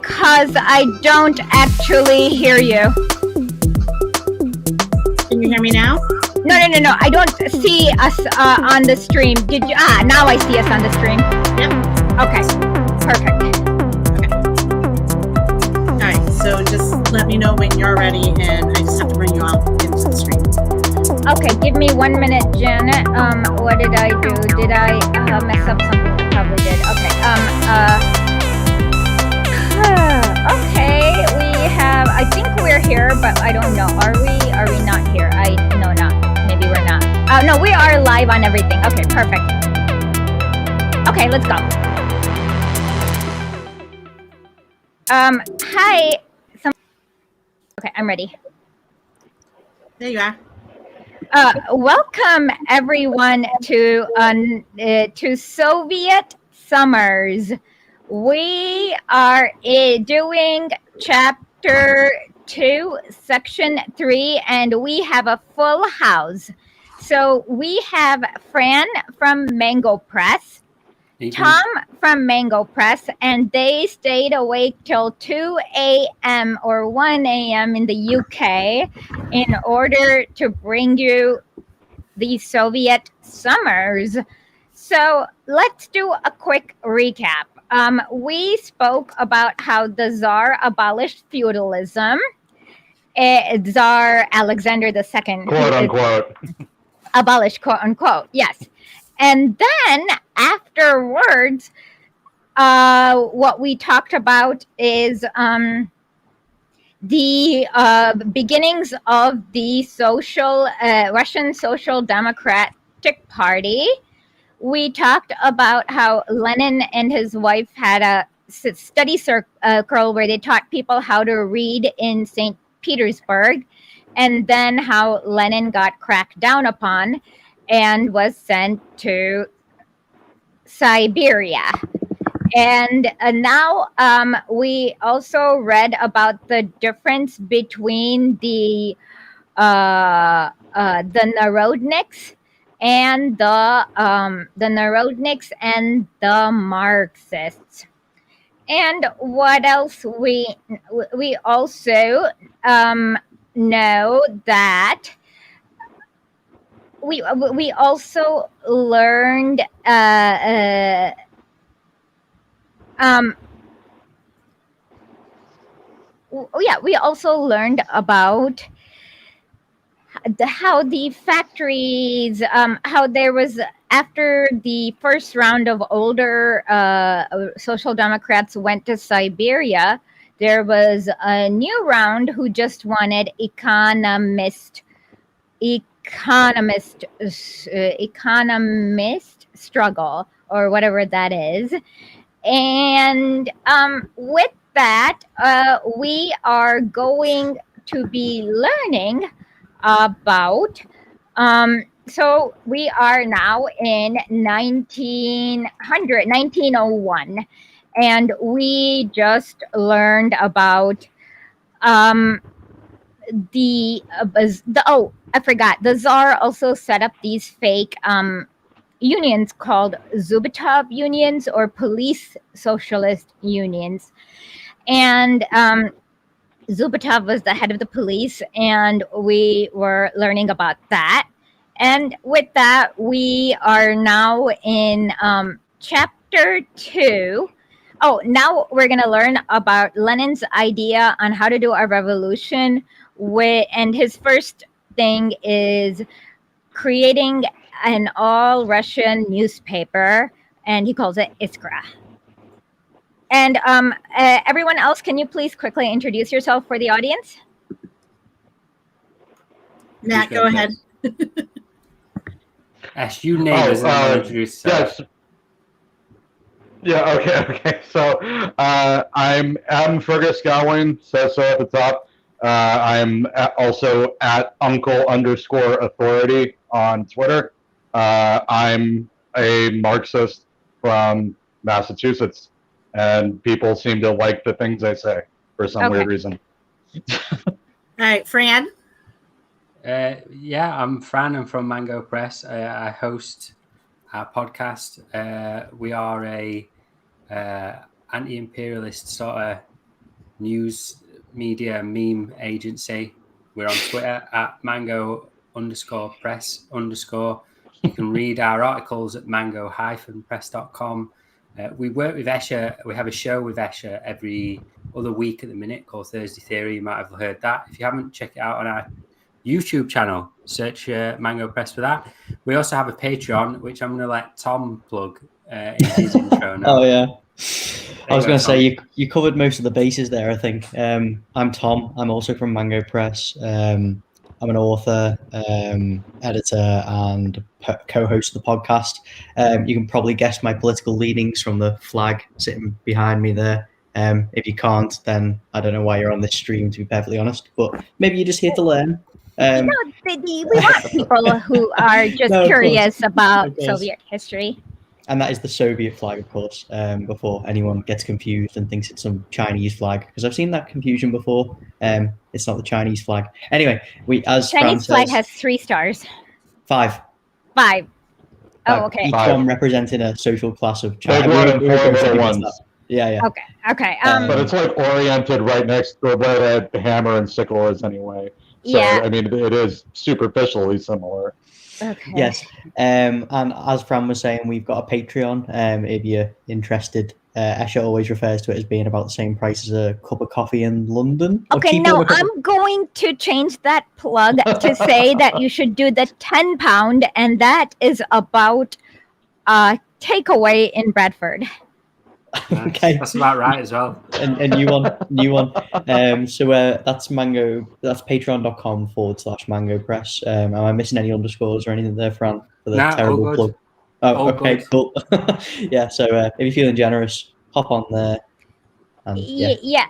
because I don't actually hear you. Can you hear me now? No. I don't see us on the stream. Did you? Now I see us on the stream. Yep. Okay. Perfect. Okay. All right. So just let me know when you're ready, and I just have to bring you out into the stream. Okay. Give me 1 minute, Janet. What did I do? Did I mess up something? I probably did. Okay. Okay. We have. I think we're here, but I don't know. Are we? Are we not here? No, not. Maybe we're not. No, we are live on everything. Okay. Perfect. Okay. Let's go. Hi. Okay, I'm ready. There you are. Welcome everyone to Soviet Summers. We are doing chapter 2, section 3, and we have a full house. So we have Fran from Mango Press, Tom from Mango Press, and they stayed awake till 2 a.m. or 1 a.m. in the UK in order to bring you the Soviet Summers. So let's do a quick recap. We spoke about how the Tsar abolished feudalism. Tsar Alexander II, quote unquote, abolished, quote unquote, yes. And then afterwards, what we talked about is the beginnings of the Russian Social Democratic Party. We talked about how Lenin and his wife had a study circle where they taught people how to read in St. Petersburg, and then how Lenin got cracked down upon and was sent to Siberia. And now we also read about the difference between the Narodniks and the Narodniks and the Marxists. And what else? We also know that we also learned we also learned about how the factories, how there was, after the first round of older social democrats went to Siberia, there was a new round who just wanted economist struggle, or whatever that is. And with that, we are going to be learning about, so we are now in 1901, and we just learned about I forgot, the Tsar also set up these fake unions called Zubitov unions, or police socialist unions. And Zubitov was the head of the police, and we were learning about that. And with that, we are now in chapter 2. Oh, now we're going to learn about Lenin's idea on how to do a revolution. And his first thing is creating an all-Russian newspaper, and he calls it Iskra. And everyone else, can you please quickly introduce yourself for the audience? Matt, go ahead. Ash, you name it and introduce yourself. Yes. Yeah, okay. So I'm Fergus Gowan, says so at the top. I'm also at uncle_authority on Twitter. I'm a Marxist from Massachusetts, and people seem to like the things I say for some weird reason. All right, Fran? Yeah, I'm Fran. I'm from Mango Press. I host our podcast. We are a anti-imperialist sort of news media meme agency. We're on Twitter at mango_press_. You can read our articles at mango-press.com. We work with Escher. We have a show with Escher every other week at the minute called Thursday Theory. You might have heard that. If you haven't, check it out on our YouTube channel. Search Mango Press for that. We also have a Patreon, which I'm going to let Tom plug in his intro now. Oh, yeah. I was going to Tom. say, you covered most of the bases there, I think. I'm Tom. I'm also from Mango Press. I'm an author, editor, and co-host of the podcast. You can probably guess my political leanings from the flag sitting behind me there. If you can't, then I don't know why you're on this stream, to be perfectly honest. But maybe you're just here to learn. We want people who are just curious about Soviet history. And that is the Soviet flag, of course, before anyone gets confused and thinks it's some Chinese flag, because I've seen that confusion before. It's not the Chinese flag. Anyway, Chinese flag has 3 stars. 5. 5. Oh, okay. Each one representing a social class of China. Big one and 4 little ones. Yeah. Okay. But it's like oriented right next to where the hammer and sickle is anyway. So, yeah. I mean, it is superficially similar. Okay. Yes. And as Fran was saying, we've got a Patreon. If you're interested, Escher always refers to it as being about the same price as a cup of coffee in London. Okay, no, I'm going to change that plug to say that you should do the £10, and that is about takeaway in Bradford. Okay, that's about right as well. And new one. So that's patreon.com/mango press. Am I missing any underscores or anything there, Fran, for the terrible plug? Oh, all okay, good. cool. Yeah, so if you're feeling generous, hop on there. And, yeah.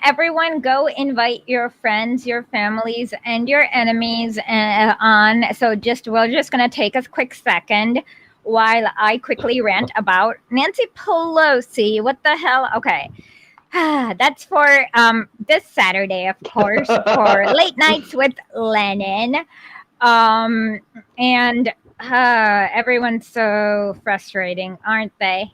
Everyone go invite your friends, your families, and your enemies on. So we're just gonna take a quick second while I quickly rant about Nancy Pelosi. What the hell? Okay. That's for this Saturday, of course, for Late Nights with Lenin. And everyone's so frustrating, aren't they?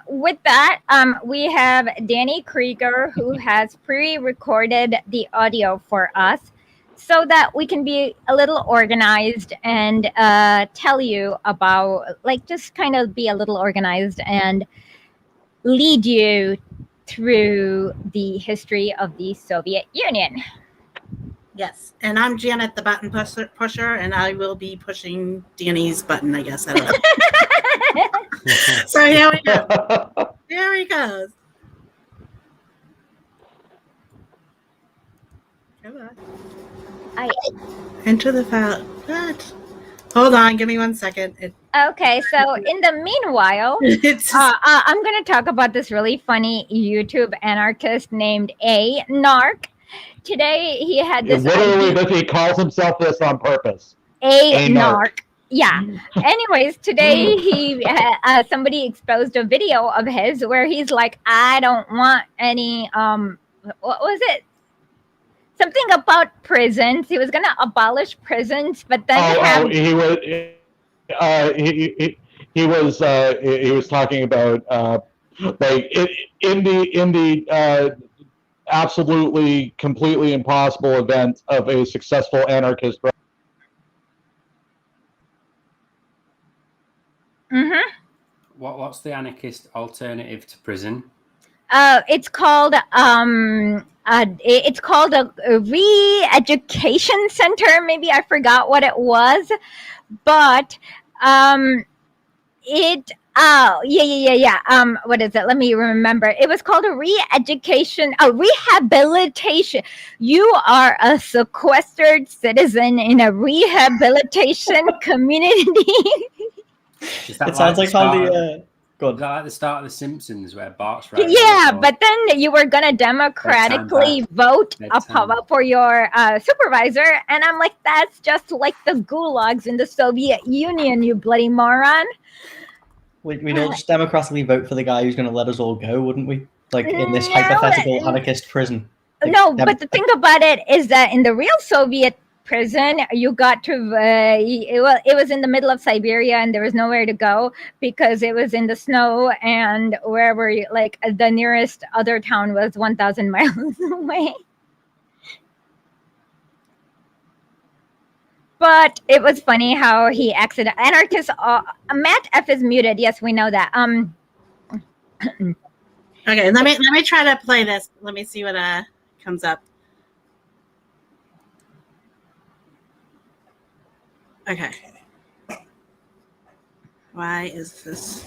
With that, we have Danny Krieger, who has pre-recorded the audio for us, so that we can be a little organized and tell you about, just kind of be a little organized and lead you through the history of the Soviet Union. Yes, and I'm Janet, the button pusher, and I will be pushing Danny's button, I guess. I don't know. So here we go. There he goes. Come on. Enter the file. What? Hold on, give me 1 second. Okay, so in the meanwhile, I'm going to talk about this really funny YouTube anarchist named A. Narc. Today he had this. Literally, he calls himself this on purpose. A Narc. Yeah. Anyways, today somebody exposed a video of his where he's like, I don't want any what was it? Something about prisons. He was gonna abolish prisons, but then he was talking about in the absolutely completely impossible event of a successful anarchist. Mm-hmm. What's the anarchist alternative to prison? It's called a re-education center. Maybe I forgot what it was, but what is it? Let me remember. It was called a rehabilitation. You are a sequestered citizen in a rehabilitation community. It sounds like how the Is that like the start of The Simpsons where Bart's right? Yeah, but then you were going to democratically vote for your supervisor. And I'm like, that's just like the gulags in the Soviet Union, you bloody moron. We'd all just democratically vote for the guy who's going to let us all go, wouldn't we? Like in this hypothetical anarchist prison. No, but the thing about it is that in the real Soviet prison, you got to it was in the middle of Siberia and there was nowhere to go because it was in the snow, and wherever like the nearest other town was 1,000 miles away. But it was funny how he accident anarchist. Matt F is muted. Yes, we know that. Okay, let me try to play this. Let me see what comes up. Okay. Why is this?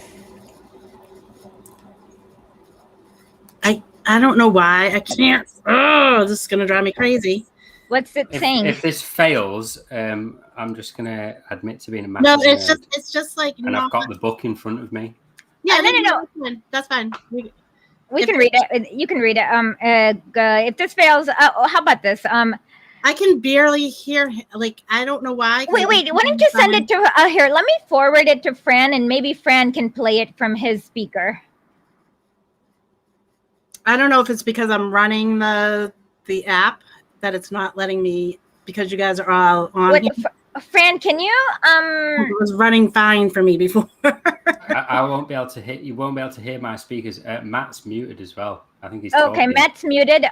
I don't know why I can't. Oh, this is gonna drive me crazy. What's it saying? If this fails, I'm just gonna admit to being a massive No, nerd, it's just like and I've got the book in front of me. Yeah, no. That's fine. We can read it. You can read it. If this fails, how about this? I can barely hear. Like, I don't know why. Wait. Why don't you send it to here? Let me forward it to Fran, and maybe Fran can play it from his speaker. I don't know if it's because I'm running the app that it's not letting me, because you guys are all on. Fran, can you? It was running fine for me before. I won't be able to hit. You won't be able to hear my speakers. Matt's muted as well. I think he's okay. Talking. Matt's muted.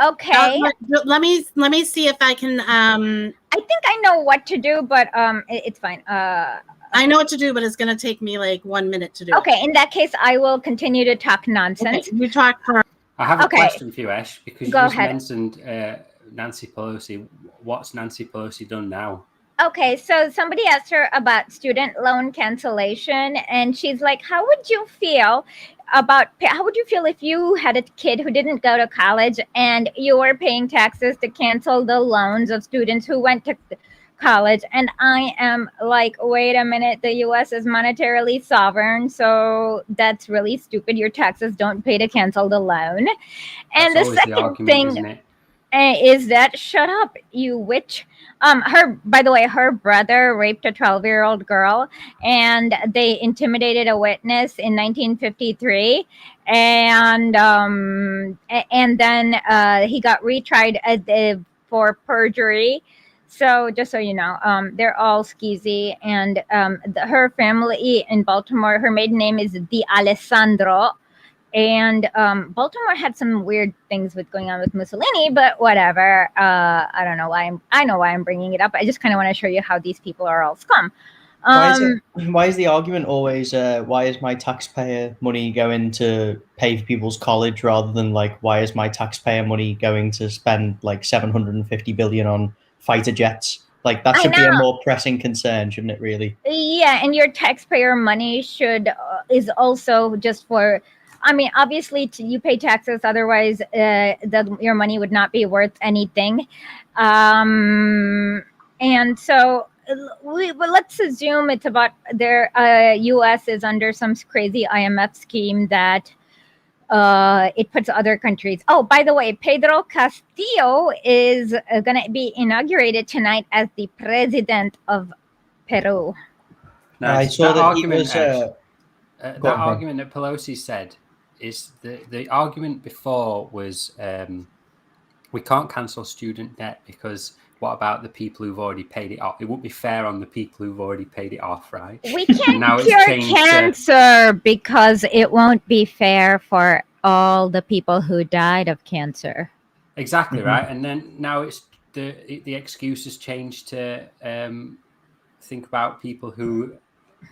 Okay. Let me see if I can. I think I know what to do, but it's fine. I know what to do, but it's going to take me like 1 minute to do. Okay, in that case, I will continue to talk nonsense. Okay, you talk for. I have a question for you, Ash, because you Go just ahead. mentioned Nancy Pelosi. What's Nancy Pelosi done now? Okay, so somebody asked her about student loan cancellation, and she's like, how would you feel if you had a kid who didn't go to college and you were paying taxes to cancel the loans of students who went to college? And I am like, wait a minute, the US is monetarily sovereign, so that's really stupid. Your taxes don't pay to cancel the loan. And the second thing is that, shut up, you witch. By the way, her brother raped a 12-year-old girl, and they intimidated a witness in 1953, and then he got retried for perjury. So just so you know, they're all skeezy, and her family in Baltimore, her maiden name is Di Alessandro. And Baltimore had some weird things going on with Mussolini, but whatever. I don't know why. I know why I'm bringing it up. I just kind of want to show you how these people are all scum. Why is the argument always, why is my taxpayer money going to pay for people's college, rather than like, why is my taxpayer money going to spend like 750 billion on fighter jets? Like, that should be a more pressing concern, shouldn't it? Really? Yeah, and your taxpayer money is also just for. I mean, obviously, you pay taxes. Otherwise, your money would not be worth anything. And so, let's assume it's about their U.S. is under some crazy IMF scheme that it puts other countries. Oh, by the way, Pedro Castillo is going to be inaugurated tonight as the president of Peru. Now, I saw that argument. That argument that Pelosi said is the argument before was we can't cancel student debt because what about the people who've already paid it off? It won't be fair on the people who've already paid it off, right? We can't cure cancer because it won't be fair for all the people who died of cancer. Exactly, right. And then now it's the excuse has changed to think about people who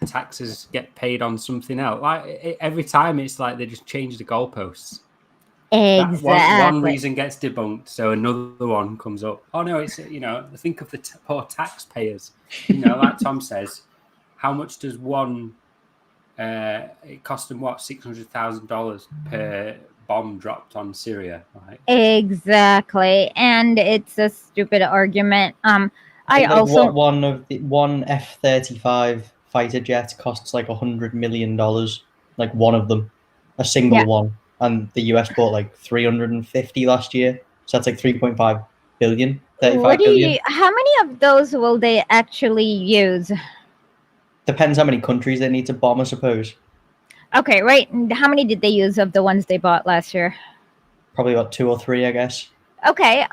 taxes get paid on something else. Like every time, it's like they just change the goalposts. Exactly. One reason gets debunked, so another one comes up. Oh no, it's think of the poor taxpayers. Like Tom says, how much does one? It cost them what, $600,000 per bomb dropped on Syria, right? Exactly, and it's a stupid argument. One F-35 fighter jet costs like $100 million, like one of them, a single one, and the US bought like 350 last year, so that's like 3.5 billion. 35 billion. How many of those will they actually use? Depends how many countries they need to bomb, I suppose. Okay, right. How many did they use of the ones they bought last year? Probably about 2 or 3, I guess. Okay.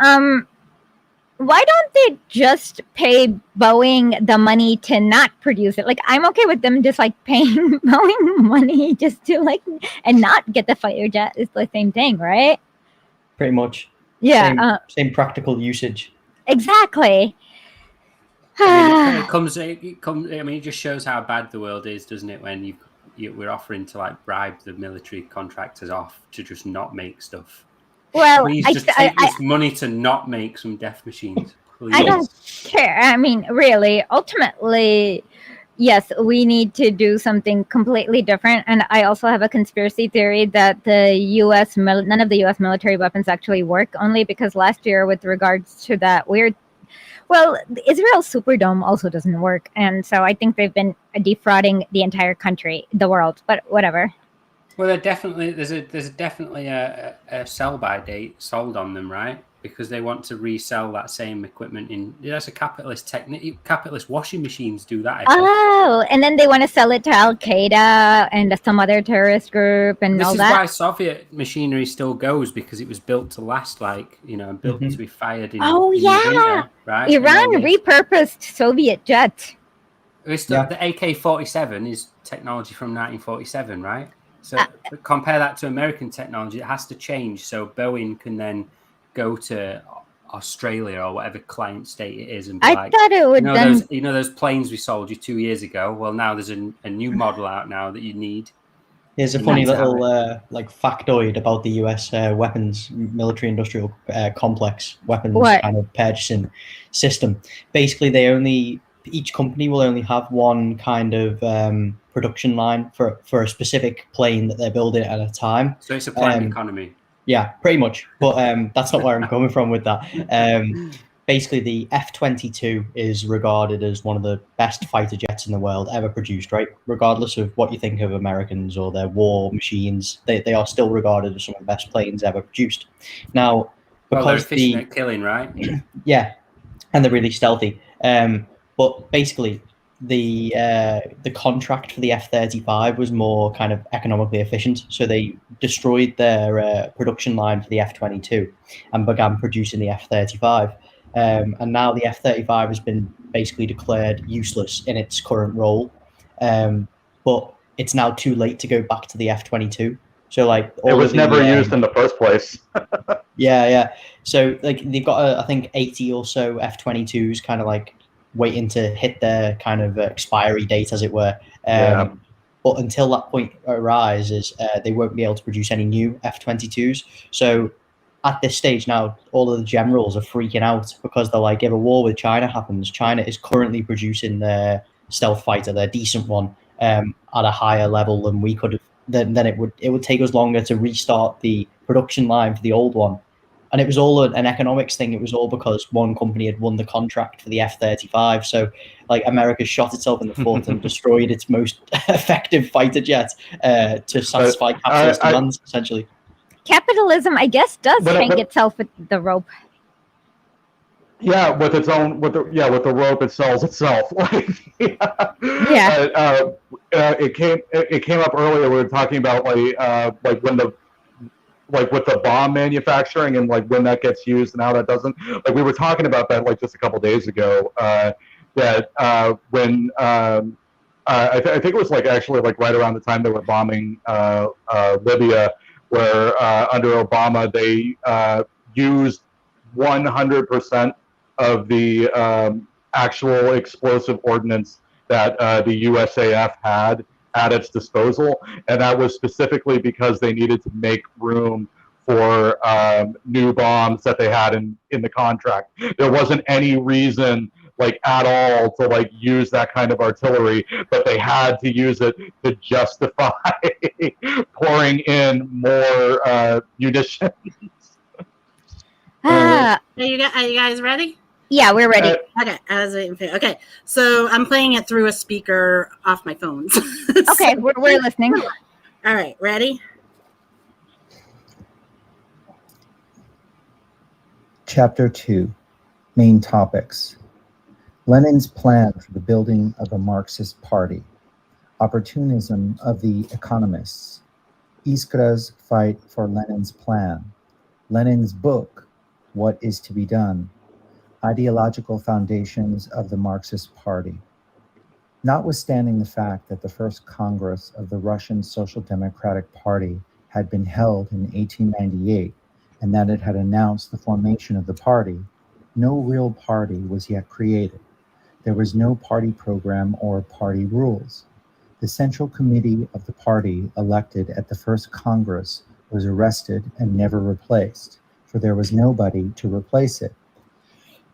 why don't they just pay Boeing the money to not produce it? Like, I'm okay with them just like paying Boeing money just to like and not get the fighter jet. It's the same thing, right? Pretty much. Yeah. Same practical usage. Exactly. I mean, it just shows how bad the world is, doesn't it? When we're offering to like bribe the military contractors off to just not make stuff. Well, Please just take this money to not make some death machines. Please. I don't care. I mean, really, ultimately, yes, we need to do something completely different. And I also have a conspiracy theory that none of the U.S. military weapons actually work, only because last year, with regards to that weird, Israel's Superdome also doesn't work. And so I think they've been defrauding the entire country, the world, but whatever. Well, there's definitely a sell-by date sold on them, right? Because they want to resell that same equipment that's a capitalist technique. Capitalist washing machines do that. Oh, and then they want to sell it to Al Qaeda and some other terrorist group and all that. This is why Soviet machinery still goes, because it was built to last, built to be fired in. Oh, in yeah. the winter, right? Iran repurposed Soviet jets. The AK-47 is technology from 1947, right? So compare that to American technology. It has to change so Boeing can then go to Australia or whatever client state it is and be thought it would those planes we sold you 2 years ago. Well, now there's a new model out now that you need. Here's a funny little factoid about the US weapons military industrial complex weapons kind of purchasing system. Basically, each company will only have one kind of production line for a specific plane that they're building at a time. So it's a planned economy. Yeah, pretty much. But that's not where I'm coming from with that. Basically, the F-22 is regarded as one of the best fighter jets in the world ever produced, right? Regardless of what you think of Americans or their war machines, they are still regarded as some of the best planes ever produced. Now, because they're efficient at killing, right? Yeah, and they're really stealthy. But basically, the contract for the F-35 was more kind of economically efficient, so they destroyed their production line for the F-22 and began producing the F-35. And now the F-35 has been basically declared useless in its current role, but it's now too late to go back to the F-22. So it was never used in the first place. Yeah. So they've got I think 80 or so F-22s kind of waiting to hit their kind of expiry date, as it were. But until that point arises, they won't be able to produce any new F-22s. So at this stage now, all of the generals are freaking out because they're like, if a war with China happens, China is currently producing their stealth fighter, their decent one, at a higher level than we could have. Then it would take us longer to restart the production line for the old one. And it was all an economics thing. It was all because one company had won the contract for the F-35. So, America shot itself in the foot and destroyed its most effective fighter jet to satisfy capitalist demands, essentially. Capitalism, I guess, does hang itself with the rope. Yeah, with the rope it sells itself. It came up earlier. We were talking about when with the bomb manufacturing and when that gets used and how that doesn't. We were talking about that just a couple days ago. When I think it was actually right around the time they were bombing Libya, where under Obama they used 100% of the actual explosive ordnance that the USAF had at its disposal, and that was specifically because they needed to make room for new bombs that they had in the contract. There wasn't any reason at all to use that kind of artillery, but they had to use it to justify pouring in more munitions. Are you guys ready? Yeah, we're ready. Okay, I was waiting for you. Okay, so I'm playing it through a speaker off my phone. Okay, we're listening. All right, ready? Chapter 2, Main Topics. Lenin's plan for the building of a Marxist party. Opportunism of the economists. Iskra's fight for Lenin's plan. Lenin's book, What is to be Done. Ideological foundations of the Marxist Party. Notwithstanding the fact that the first Congress of the Russian Social Democratic Party had been held in 1898 and that it had announced the formation of the party, no real party was yet created. There was no party program or party rules. The Central Committee of the party elected at the first Congress was arrested and never replaced, for there was nobody to replace it.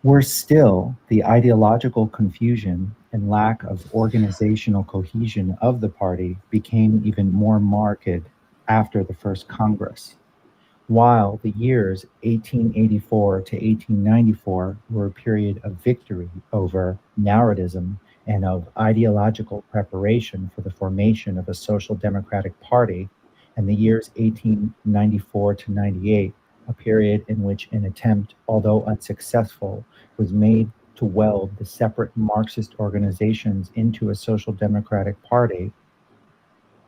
Worse still, the ideological confusion and lack of organizational cohesion of the party became even more marked after the first Congress. While the years 1884 to 1894 were a period of victory over narratism and of ideological preparation for the formation of a social democratic party, and the years 1894 to 98, a period in which an attempt, although unsuccessful, was made to weld the separate Marxist organizations into a social democratic party,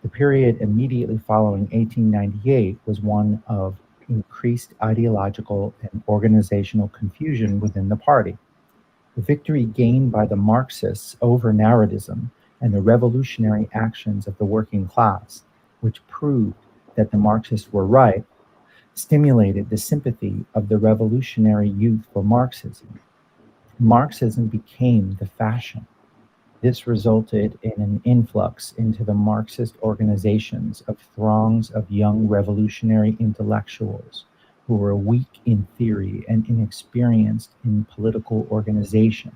the period immediately following 1898 was one of increased ideological and organizational confusion within the party. The victory gained by the Marxists over narratism and the revolutionary actions of the working class, which proved that the Marxists were right, stimulated the sympathy of the revolutionary youth for Marxism. Marxism became the fashion. This resulted in an influx into the Marxist organizations of throngs of young revolutionary intellectuals who were weak in theory and inexperienced in political organization,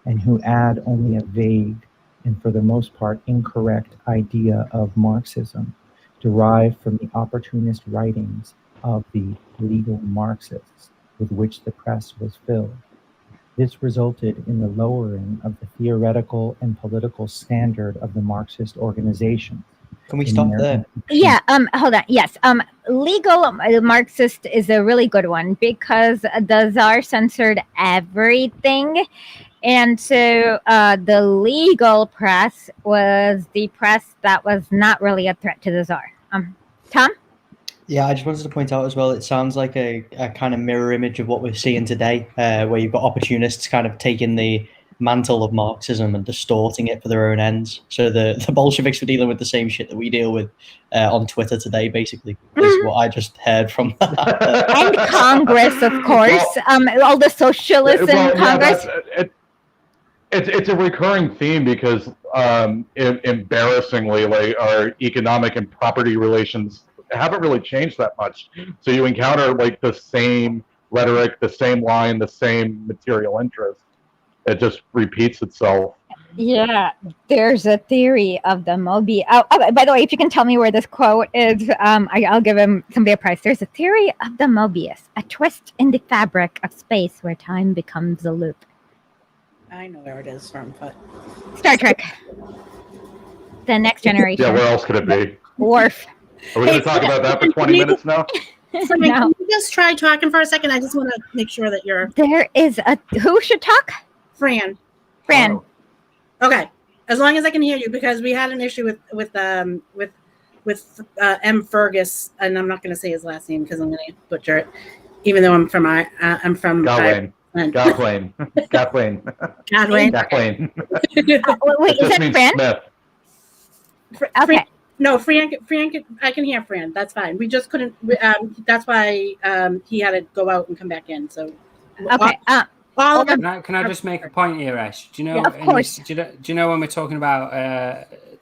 and who had only a vague and for the most part incorrect idea of Marxism, derived from the opportunist writings of the legal Marxists with which the press was filled. This resulted in the lowering of the theoretical and political standard of the Marxist organization. Can we stop there? Yeah, hold on. Yes, legal Marxist is a really good one because the Tsar censored everything. And so the legal press was the press that was not really a threat to the Tsar. Tom? Yeah, I just wanted to point out as well, it sounds like a kind of mirror image of what we're seeing today, where you've got opportunists kind of taking the mantle of Marxism and distorting it for their own ends. So the Bolsheviks were dealing with the same shit that we deal with on Twitter today, basically, is what I just heard from that. And Congress, of course. All the socialists in Congress. It's a recurring theme because embarrassingly, like our economic and property relations haven't really changed that much. So you encounter like the same rhetoric, the same line, the same material interest. It just repeats itself. Yeah, there's a theory of the Mobius. Oh, by the way, if you can tell me where this quote is, I'll give somebody a prize. There's a theory of the Mobius, a twist in the fabric of space where time becomes a loop. I know where it is from, but Star Trek. The Next Generation. Yeah, where else could it be? Worf. Are we going to talk about that for 20 minutes now? so No. can you just try talking for a second? I just want to make sure that you're There is who should talk? Fran. Fran. Okay, as long as I can hear you, because we had an issue with M. Fergus, and I'm not going to say his last name because I'm going to butcher it, even though I'm from Godwin. Godwin. Godwin. Godwin. Wait, is that Fran? Smith. Okay. No, Fran. I can hear Fran. That's fine. We just couldn't. That's why he had to go out and come back in. So Okay. all of them. Can I just make a point here, Ash? Do you know? Yeah, of course. Do you know when we're talking about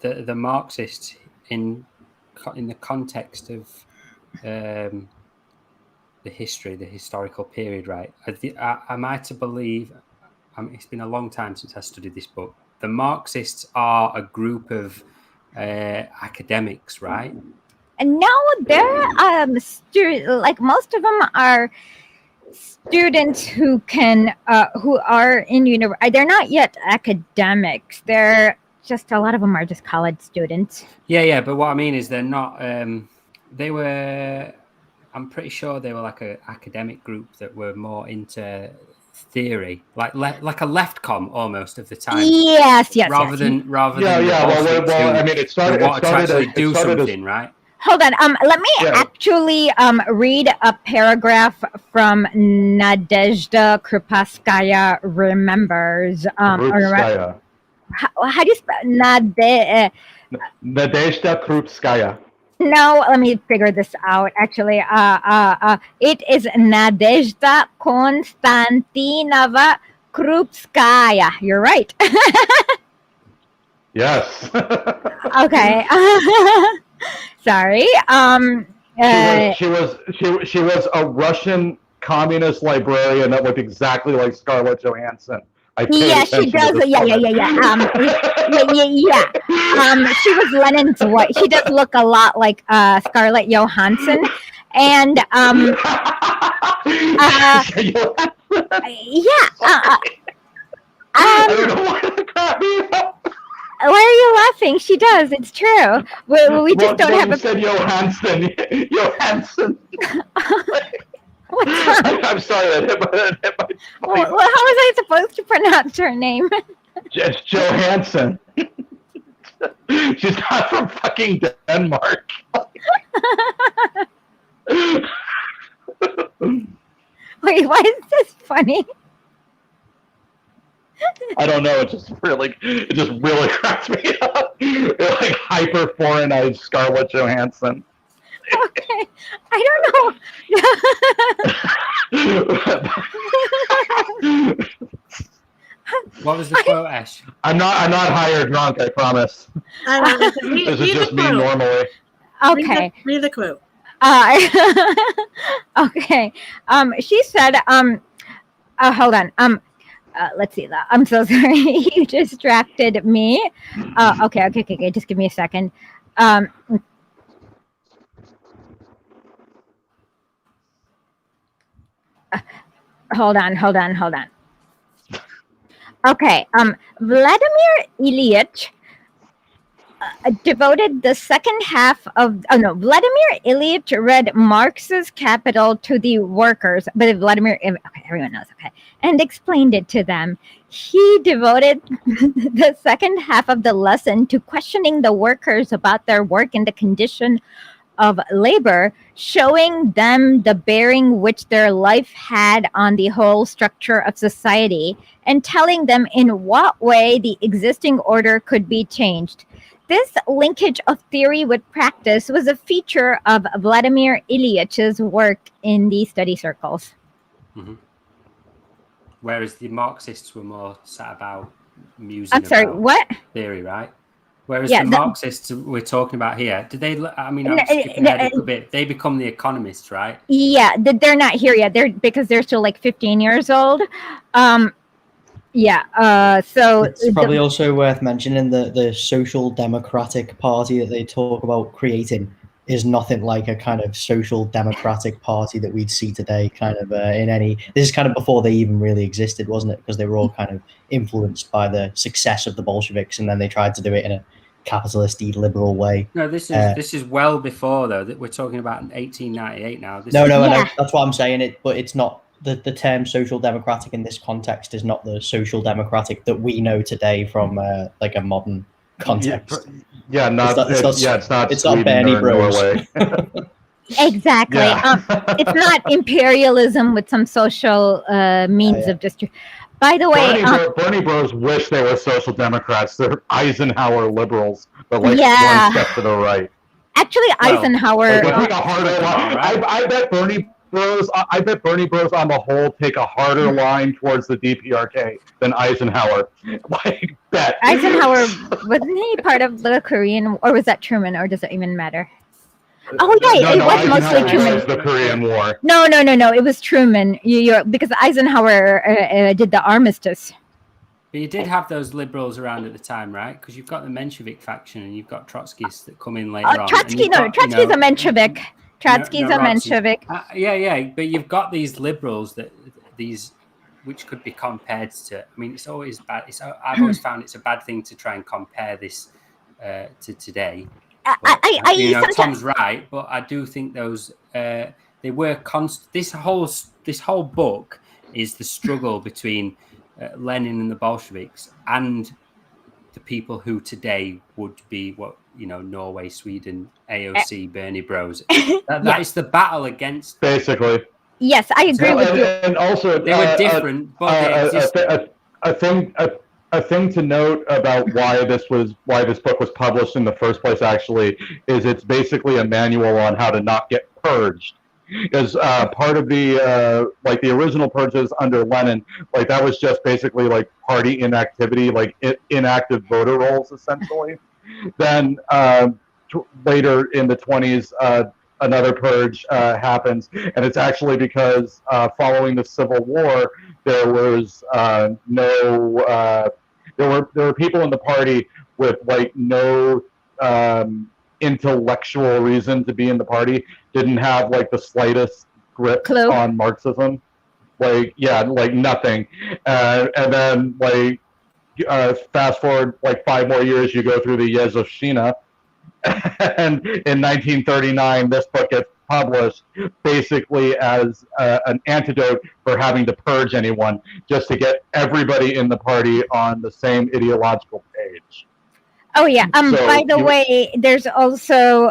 the Marxists in the context of the historical period, right? Am I to believe? It's been a long time since I studied this book. The Marxists are a group of academics, right? And no, they're like most of them are students who are in university. They're not yet academics. They're just a lot of them are just college students. Yeah. But what I mean is they're not. They were. I'm pretty sure they were like an academic group that were more into theory, like a leftcom almost of the time. Yes. Rather than Well, I mean, it started to actually as do something, right? Hold on. Let me Yeah. actually read a paragraph from Nadezhda Krupskaya remembers. Krupskaya. How do you spell Nadezhda Krupskaya. No, let me figure this out. Actually, it is Nadezhda Konstantinova Krupskaya. You're right. Yes. Okay. Sorry. She was a Russian communist librarian that looked exactly like Scarlett Johansson. I paid Yeah, she attention to does. this Yeah. She was Lenin's wife. She does look a lot like Scarlett Johansson, and yeah. I don't know why that cracked me up. Why are you laughing? She does. It's true. We just don't have you a. said Johansson. Johansson. What's wrong? I'm sorry, that hit my Well, how was I supposed to pronounce her name? It's Johansson. She's not from fucking Denmark. Wait, why is this funny? I don't know. It just really cracks me up. It's like hyper foreignized Scarlett Johansson. Okay, I don't know. What was the quote, Ash? I'm not high or drunk. I promise. This is just me normally. Okay. Read the quote. Okay. She said. Hold on. Let's see. I'm so sorry. You distracted me. Okay. Just give me a second. Hold on. Okay. Vladimir Ilyich devoted the second half of. Oh no, Vladimir Ilyich read Marx's Capital to the workers, but Vladimir. Okay, everyone knows. Okay, and explained it to them. He devoted the second half of the lesson to questioning the workers about their work and the condition of labor, showing them the bearing which their life had on the whole structure of society, and telling them in what way the existing order could be changed. This linkage of theory with practice was a feature of Vladimir Ilyich's work in the study circles. Mm-hmm. Whereas the Marxists were more sat about musing I'm sorry, about what? theory, right? Whereas Yeah, the Marxists we're talking about here, did they? I mean, I'm skipping ahead a bit. They become the economists, right? Yeah, they're not here yet. Because they're still like 15 years old. Yeah. So it's probably also worth mentioning that the Social Democratic Party that they talk about creating is nothing like a kind of social democratic party that we'd see today, kind of in any. This is kind of before they even really existed, wasn't it? Because they were all kind of influenced by the success of the Bolsheviks, and then they tried to do it in a capitalist-y liberal way. No, this is well before though. That we're talking about 1898 now. No, I know, that's what I'm saying. But it's not the term social democratic in this context is not the social democratic that we know today from like a modern context. Yeah, it's not Sweden Bernie or Bros. Norway. Exactly. Yeah. It's not imperialism with some social means of distribution. By the way, Bernie Bros wish they were social democrats. They're Eisenhower liberals, but like Yeah. one step to the right. Actually, Eisenhower. Like, take a harder line. I bet Bernie Bros. I bet Bernie Bros. On the whole take a harder line towards the DPRK than Eisenhower. Like bet. Eisenhower, wasn't he part of the Korean, or was that Truman, or does it even matter? Oh yeah, it was mostly Truman. Was the Korean War. No, it was Truman. Because Eisenhower did the armistice. But you did have those liberals around at the time, right? Because you've got the Menshevik faction and you've got Trotskyists that come in later on. Trotsky's a Menshevik. Trotsky's a Menshevik. Yeah, but you've got these liberals which could be compared to. I mean, it's always bad. I've always found it's a bad thing to try and compare this to today. But, Tom's right, but I do think those they were constant. This whole book is the struggle between Lenin and the Bolsheviks and the people who today would be what Norway, Sweden, AOC, Bernie Bros. Yeah. That is the battle against them. Basically. Yes, I agree with you. And also, They were different, but they existed. a thing to note about why this book was published in the first place actually is it's basically a manual on how to not get purged. Because part of the the original purges under Lenin, that was just basically party inactivity, inactive voter rolls essentially. Then later in the 20s, another purge happens, and it's actually because following the Civil War, there was there were people in the party with no intellectual reason to be in the party, didn't have the slightest grip Clue. on Marxism, nothing, and then fast forward 5 more years, you go through the Yezoshina, and in 1939 this book gets published basically as an antidote for having to purge anyone, just to get everybody in the party on the same ideological page. Oh yeah. So By the way, there's also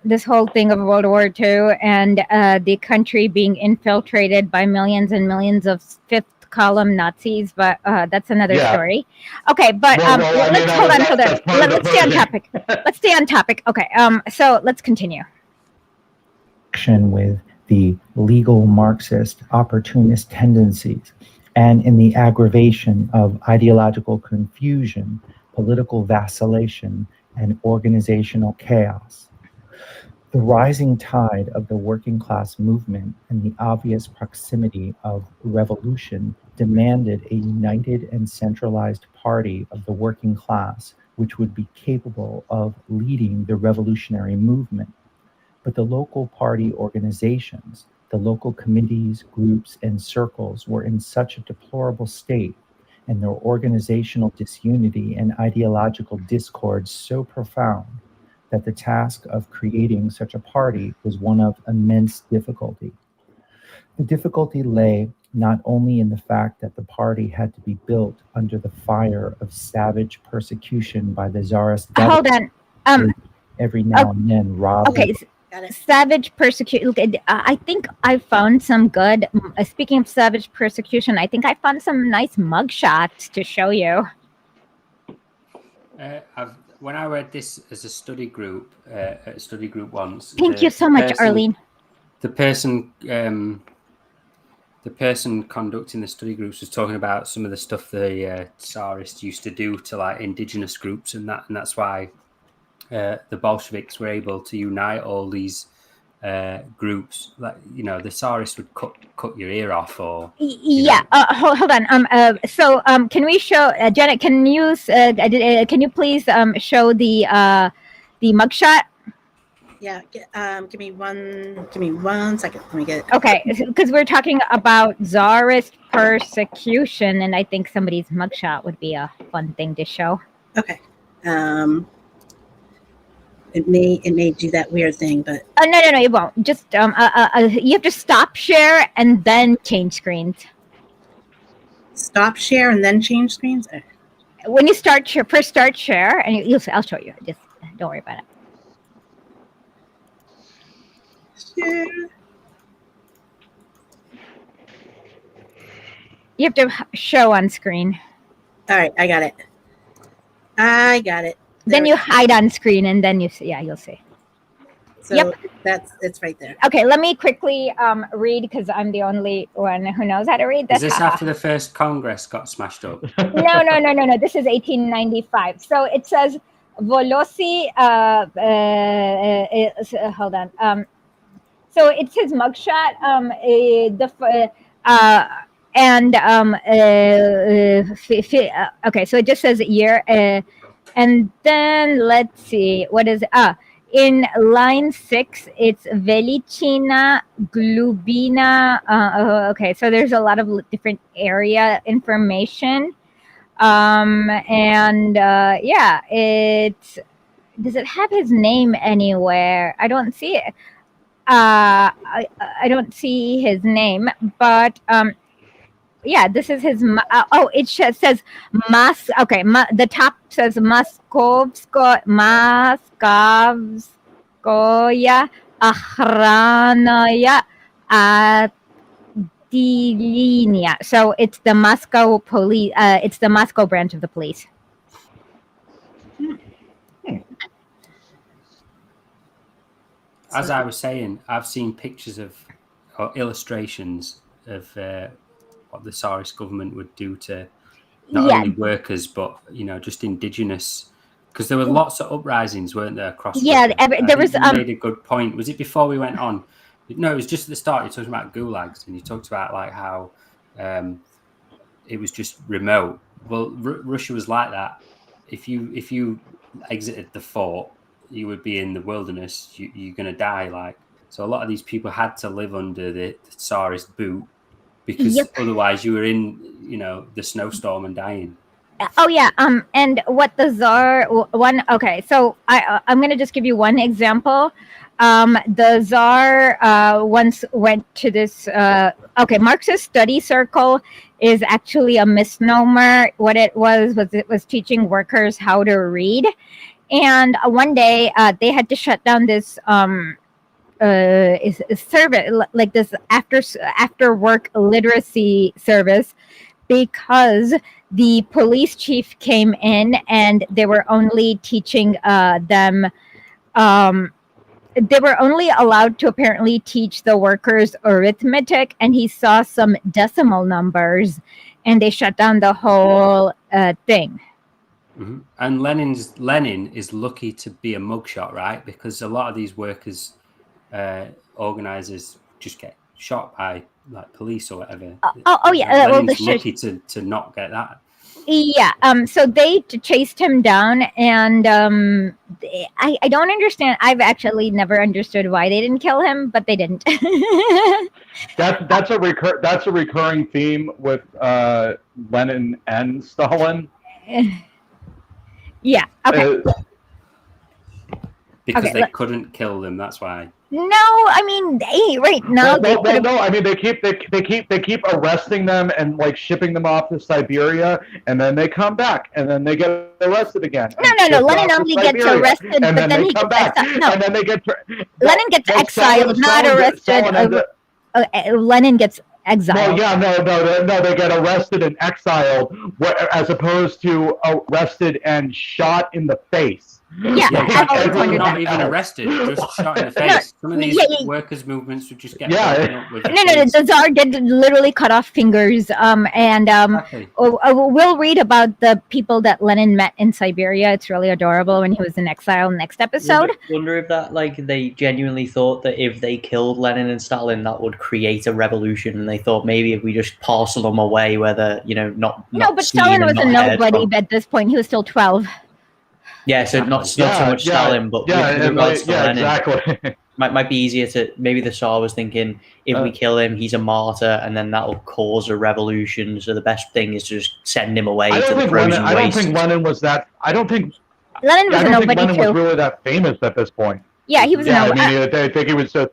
this whole thing of World War II and the country being infiltrated by millions and millions of fifth column Nazis, but that's another story. Okay, but let's hold on. Let's stay on topic. Let's stay on topic. Okay. So let's continue. With the legal Marxist opportunist tendencies, and in the aggravation of ideological confusion, political vacillation, and organizational chaos. The rising tide of the working class movement and the obvious proximity of revolution demanded a united and centralized party of the working class, which would be capable of leading the revolutionary movement. But the local party organizations, the local committees, groups, and circles were in such a deplorable state, and their organizational disunity and ideological discord so profound, that the task of creating such a party was one of immense difficulty. The difficulty lay not only in the fact that the party had to be built under the fire of savage persecution by the Tsarist government, Hold on. every now and then robbed. Okay. Savage persecution. I think I found some good. Speaking of savage persecution, I think I found some nice mugshots to show you. When I read this as a study group, once. Thank you so much, Arlene. The person conducting the study groups was talking about some of the stuff the Tsarists used to do to indigenous groups, and that's why the Bolsheviks were able to unite all these groups. The Tsarists would cut your ear off, or hold on. So can we show Janet? Can you please show the mugshot? Yeah. Give me one second. Let me get it. Okay, because we're talking about Tsarist persecution, and I think somebody's mugshot would be a fun thing to show. Okay. It may do that weird thing, but no, it won't. Just you have to stop share and then change screens. Stop share and then change screens. When you start share, and you'll see. I'll show you. Just don't worry about it. Share. You have to show on screen. All right, I got it. Then you hide on screen, and then you see. Yeah, you'll see. So it's right there. Okay, let me quickly read, because I'm the only one who knows how to read this. Is this after the first Congress got smashed up? No. This is 1895. So it says Volosi. Hold on. So it's his mugshot. Okay, so it just says year. And then let's see, what is in line 6, it's Velichina, Glubina. Okay, so there's a lot of different area information. Does it have his name anywhere? I don't see it. I don't see his name, but this is his. It says Mas. Okay, the top says Moskovskoya Охранная отделение. So it's the Moscow police. It's the Moscow branch of the police. As I was saying, I've seen pictures of or illustrations of what the Tsarist government would do to not only workers but just indigenous. Because there were lots of uprisings, weren't there, across? There was. You made a good point. Was it before we went on? No, it was just at the start. You talked about gulags, and you talked about like how it was just remote. Well, Russia was like that. If you exited the fort, you would be in the wilderness. You're going to die. Like, so a lot of these people had to live under the Tsarist boot because otherwise you were in the snowstorm and dying. Oh yeah. And what the Tsar one? Okay, so I'm gonna just give you one example. The Tsar once went to this. Marxist study circle is actually a misnomer. What it was teaching workers how to read, and one day they had to shut down this service, like this after work literacy service, because the police chief came in and they were only teaching them. They were only allowed to apparently teach the workers arithmetic, and he saw some decimal numbers, and they shut down the whole thing. Mm-hmm. And Lenin is lucky to be a mugshot, right? Because a lot of these workers, organizers, just get shot by like police or whatever. Lenin's lucky to not get that. Yeah. So they chased him down, and I don't understand. I've actually never understood why they didn't kill him, but they didn't. That's a recurring theme with Lenin and Stalin. Yeah. Okay. Because they couldn't kill them. That's why. No, I mean, right now no. I mean, they keep arresting them and like shipping them off to Siberia, and then they come back, and then they get arrested again. No. Lenin only gets arrested, but then he come back, and then they get. Lenin gets exiled, not arrested. Lenin gets exiled. No, no. They get arrested and exiled, as opposed to arrested and shot in the face. Yeah, not even arrested, just shot in the face. Some of these workers' movements would just get No. The Tsar did literally cut off fingers. We'll read about the people that Lenin met in Siberia. It's really adorable when he was in exile. Next episode. I wonder if that they genuinely thought that if they killed Lenin and Stalin, that would create a revolution, and they thought maybe if we just parcel them away, whether not. No, but Stalin was a nobody at this point. He was still 12. Yeah, so not so much Stalin, but with regards to Lenin, exactly. might be easier to. Maybe the Tsar was thinking, if we kill him, he's a martyr, and then that will cause a revolution. So the best thing is to just send him away to the frozen waste. I don't think Lenin was that. I don't think Lenin was nobody Lenin was really that famous at this point. Yeah, he was nobody. I mean, I think he was just.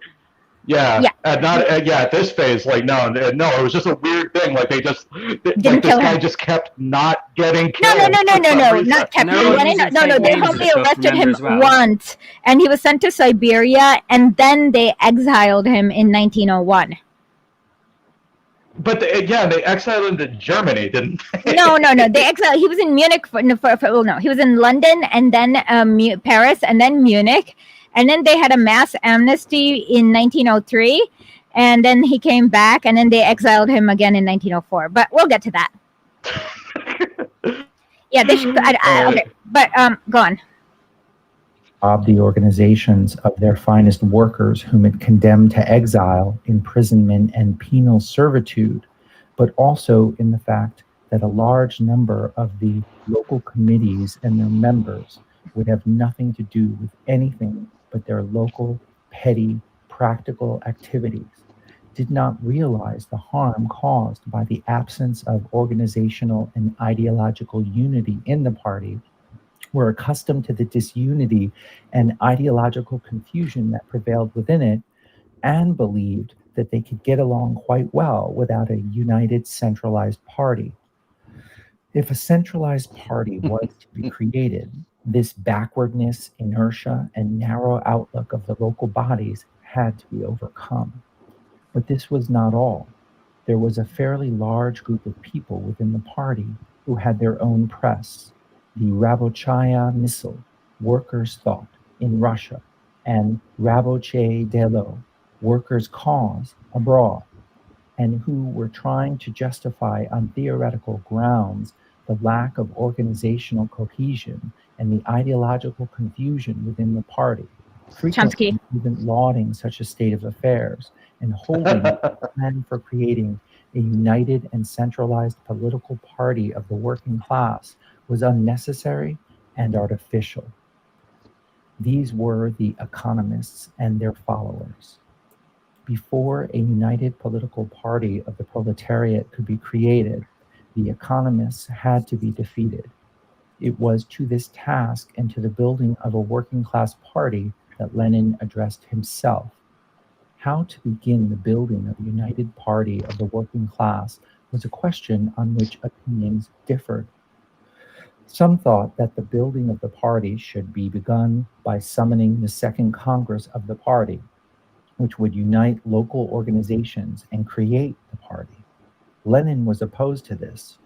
At this phase, no, it was just a weird thing. Like they just, this guy just kept not getting killed. No, not kept. They only arrested him once, and he was sent to Siberia, and then they exiled him in 1901. But they exiled him to Germany, didn't they? No. They exiled. He was in Munich he was in London, and then Paris, and then Munich. And then they had a mass amnesty in 1903, and then he came back, and then they exiled him again in 1904. But we'll get to that. Yeah, they should. Okay, but go on. Robbed the organizations of their finest workers, whom it condemned to exile, imprisonment, and penal servitude, but also in the fact that a large number of the local committees and their members would have nothing to do with anything but their local, petty, practical activities, did not realize the harm caused by the absence of organizational and ideological unity in the party, were accustomed to the disunity and ideological confusion that prevailed within it, and believed that they could get along quite well without a united centralized party. If a centralized party was to be created, this backwardness, inertia, and narrow outlook of the local bodies had to be overcome. But this was not all. There was a fairly large group of people within the party who had their own press, the Rabochaya Misl, Workers' Thought, in Russia, and Raboche Delo, Workers' Cause, abroad, and who were trying to justify on theoretical grounds the lack of organizational cohesion and the ideological confusion within the party, frequently Chomsky. even lauding such a state of affairs and holding a plan for creating a united and centralized political party of the working class was unnecessary and artificial. These were the economists and their followers. Before a united political party of the proletariat could be created, the economists had to be defeated. It was to this task and to the building of a working class party that Lenin addressed himself. How to begin the building of a united party of the working class was a question on which opinions differed. Some thought that the building of the party should be begun by summoning the Second Congress of the party, which would unite local organizations and create the party. Lenin was opposed to this.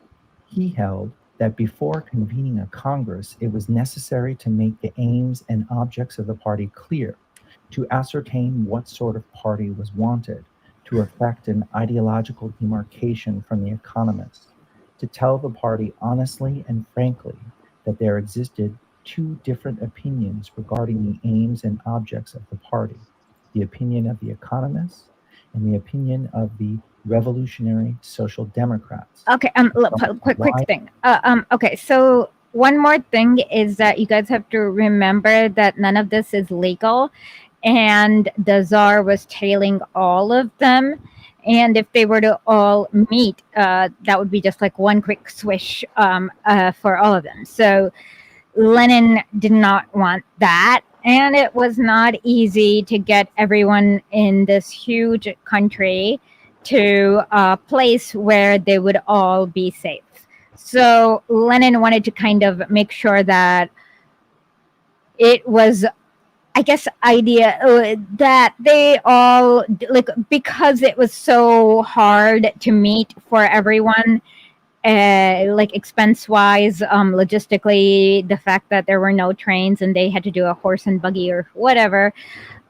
He held that before convening a Congress, it was necessary to make the aims and objects of the party clear, to ascertain what sort of party was wanted, to effect an ideological demarcation from the economists, to tell the party honestly and frankly that there existed two different opinions regarding the aims and objects of the party, the opinion of the economists and the opinion of the revolutionary social democrats. Okay, quick Why- thing. Okay, so one more thing is that you guys have to remember that none of this is legal, and the Tsar was tailing all of them. And if they were to all meet, that would be just like one quick swish for all of them. So Lenin did not want that. And it was not easy to get everyone in this huge country to a place where they would all be safe. So Lenin wanted to kind of make sure that it was, I guess, that they all, like, because it was so hard to meet for everyone, like expense wise, logistically, the fact that there were no trains and they had to do a horse and buggy or whatever,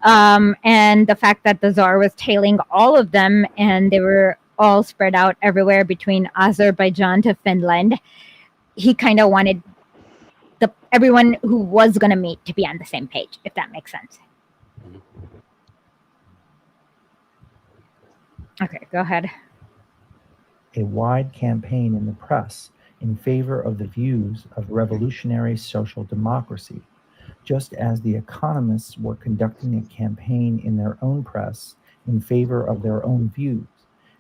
and the fact that the Tsar was tailing all of them and they were all spread out everywhere between Azerbaijan to Finland, he kind of wanted everyone who was going to meet to be on the same page, if that makes sense. Okay, go ahead. A wide campaign in the press in favor of the views of revolutionary social democracy, just as the economists were conducting a campaign in their own press in favor of their own views,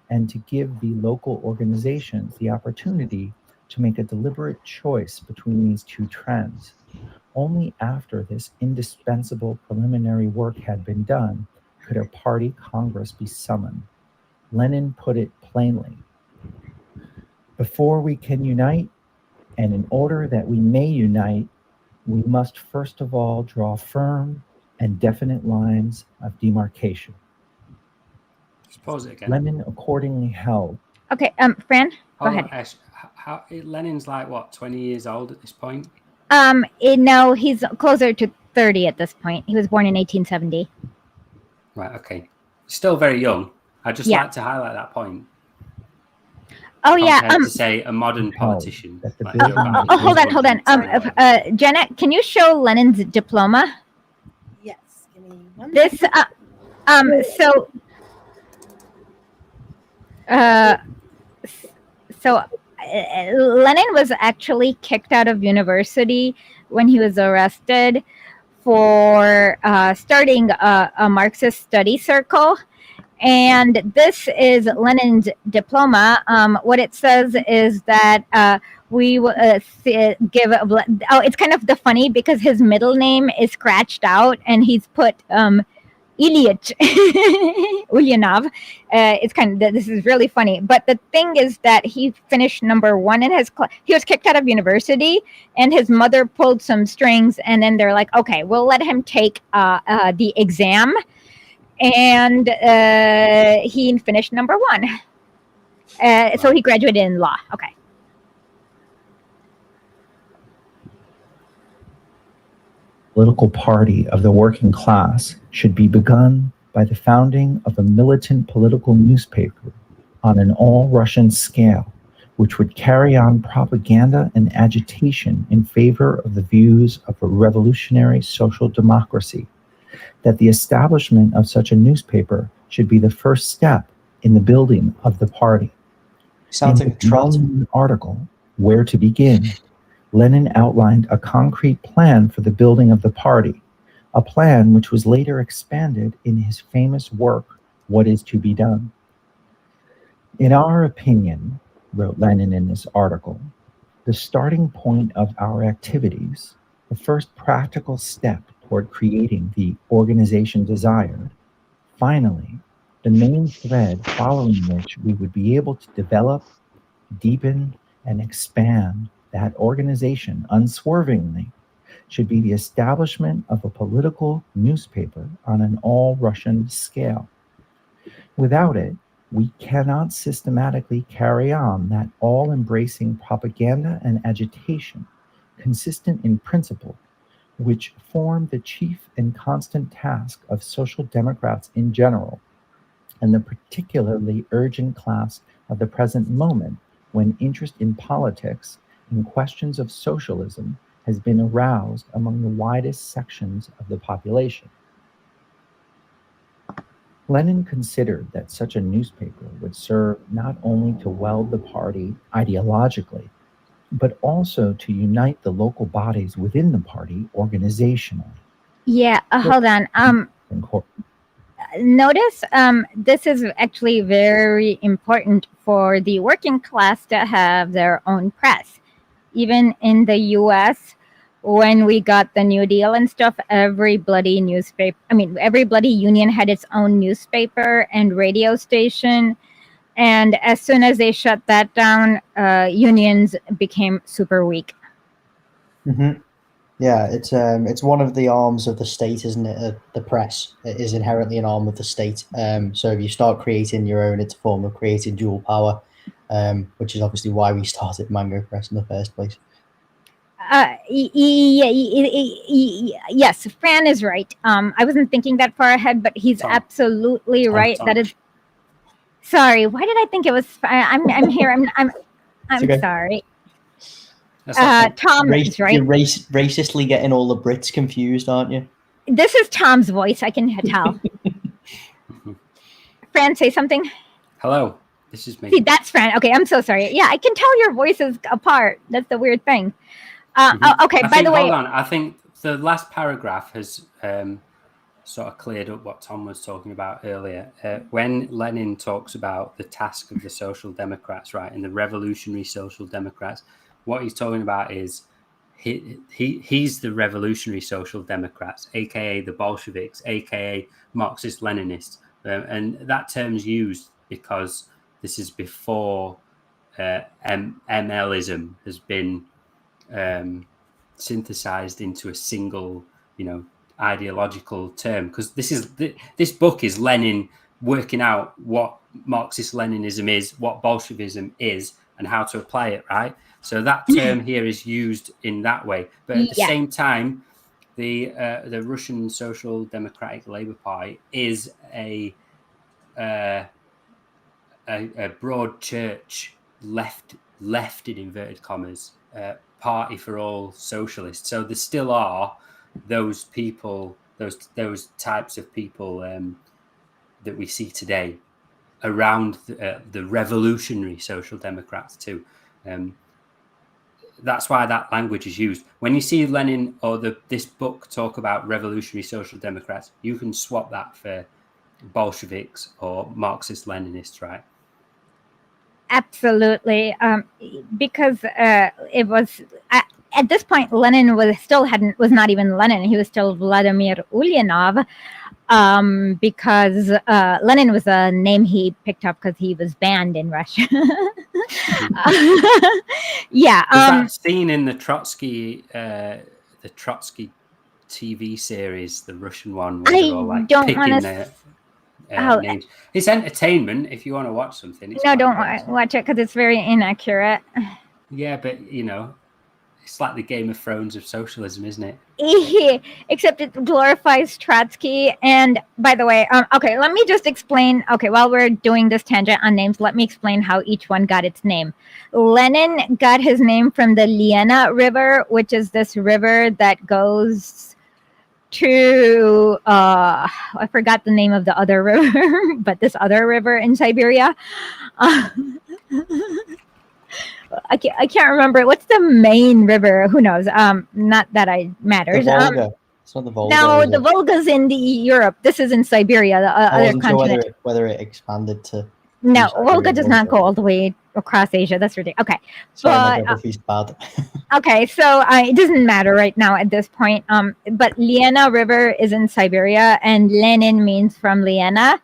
and to give the local organizations the opportunity to make a deliberate choice between these two trends. Only after this indispensable preliminary work had been done could a party congress be summoned. Lenin put it plainly: before we can unite, and in order that we may unite, we must first of all draw firm and definite lines of demarcation. Just pause it again. Lenin accordingly held. Okay, Fran, go Hold ahead. on, Ash. Lenin's like, what, 20 years old at this point? No, he's closer to 30 at this point. He was born in 1870. Right, okay. Still very young. I'd just Yeah. like to highlight that point. Oh yeah. Compared to say a modern politician. That the like building- Joe Biden, Oh, hold on, who's hold on. 110. Janet, can you show Lenin's diploma? Yes. Give me one. This, so, Lenin was actually kicked out of university when he was arrested for starting a Marxist study circle. And this is Lenin's diploma. What it says is that we will give. It's kind of funny because his middle name is scratched out, and he's put Ilyich Ulyanov. It's this is really funny. But the thing is that he finished number one in his class. He was kicked out of university, and his mother pulled some strings, and then they're like, okay, we'll let him take the exam. And he finished number one. So he graduated in law. Okay. Political party of the working class should be begun by the founding of a militant political newspaper on an all-Russian scale, which would carry on propaganda and agitation in favor of the views of a revolutionary social democracy. That the establishment of such a newspaper should be the first step in the building of the party. Sounds like a trot. In an article, Where to Begin, Lenin outlined a concrete plan for the building of the party, a plan which was later expanded in his famous work, What is to be Done. In our opinion, wrote Lenin in this article, the starting point of our activities, the first practical step toward creating the organization desired, finally, the main thread following which we would be able to develop, deepen, and expand that organization unswervingly, should be the establishment of a political newspaper on an all-Russian scale. Without it, we cannot systematically carry on that all-embracing propaganda and agitation, consistent in principle, which form the chief and constant task of social democrats in general, and the particularly urgent class of the present moment, when interest in politics and questions of socialism has been aroused among the widest sections of the population. Lenin considered that such a newspaper would serve not only to weld the party ideologically, but also to unite the local bodies within the party organizationally. Yeah, hold on. Notice this is actually very important for the working class to have their own press. Even in the US, when we got the New Deal and stuff, every bloody union had its own newspaper and radio station. And as soon as they shut that down, unions became super weak. Mm-hmm. Yeah, it's one of the arms of the state, isn't it? The press is inherently an arm of the state. So if you start creating your own, it's a form of creating dual power, which is obviously why we started Mango Press in the first place. Yes, Fran is right. I wasn't thinking that far ahead, but he's absolutely right. That is. Sorry, why did I think it was? I'm here. I'm okay. Sorry. Tom is right. You're racistly getting all the Brits confused, aren't you? This is Tom's voice. I can tell. Fran, say something. Hello, this is me. See, that's Fran. Okay, I'm so sorry. Yeah, I can tell your voices apart. That's the weird thing. Okay, by the way. Hold on. I think the last paragraph has sort of cleared up what Tom was talking about earlier. When Lenin talks about the task of the Social Democrats, right, and the revolutionary Social Democrats, what he's talking about is he's the revolutionary Social Democrats, aka the Bolsheviks, aka Marxist-Leninists, and that term's used because this is before MLism has been synthesized into a single, ideological term. Because this book is Lenin working out what Marxist-Leninism is, what Bolshevism is, and how to apply it, right? So that term here is used in that way. But at the same time, the Russian Social Democratic Labour Party is a broad church, left in inverted commas, party for all socialists. So there still are those people, those types of people that we see today around the revolutionary Social Democrats too. That's why that language is used. When you see Lenin or this book talk about revolutionary Social Democrats, you can swap that for Bolsheviks or Marxist-Leninists, right? Absolutely, because it was at this point Lenin was not even Lenin. He was still Vladimir Ulyanov. because Lenin was a name he picked up because he was banned in Russia. Yeah. There's that scene in the Trotsky TV series, the Russian one, where I they're all like don't picking wanna their Oh, names. It's entertainment if you want to watch something. It's no, quite don't good. watch it because it's very inaccurate. Yeah, but it's like the Game of Thrones of socialism, isn't it? Except it glorifies Trotsky. And by the way, okay, let me just explain. Okay, while we're doing this tangent on names, let me explain how each one got its name. Lenin got his name from the Lena River, which is this river that goes to I forgot the name of the other river, but this other river in Siberia. I can't remember what's the main river. Who knows? Not that it The matters. Volga. It's not the Volga. No, is the it? Volga's in the Europe. This is in Siberia, the I other wasn't sure continent. whether it expanded to. No, Siberia Volga does not also. go all the way across Asia. That's ridiculous. Okay, Sorry, my but geography's bad. okay, so it doesn't matter right now at this point. But Lena River is in Siberia, and Lenin means from Lena.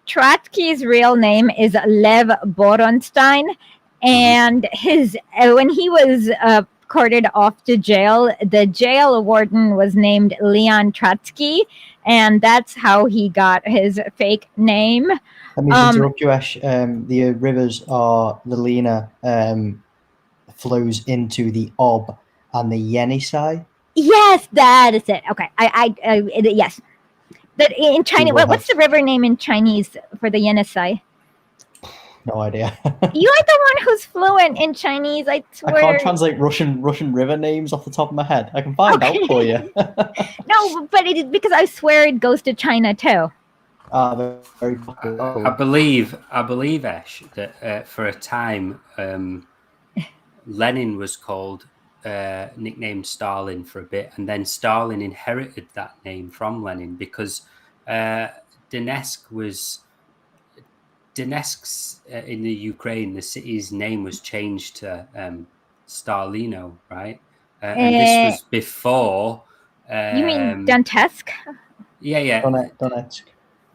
Trotsky's real name is Lev Boronstein, and his when he was carted off to jail, the jail warden was named Leon Trotsky, and that's how he got his fake name. Let me just interrupt you, Ash. The rivers are the Lena flows into the Ob and the Yenisei. Yes, that is it. Okay, yes. That in Chinese, will what's the have- river name in Chinese for the Yenisei? No idea. You are the one who's fluent in Chinese. I I swear. can't translate Russian river names off the top of my head. I can find out for you. No, but it is because I swear it goes to China too. Very popular. I believe, Ash, that for a time, Lenin was called, nicknamed Stalin for a bit, and then Stalin inherited that name from Lenin because Donetsk's in the Ukraine, the city's name was changed to Stalino, right? And this was before. You mean Donetsk? Yeah.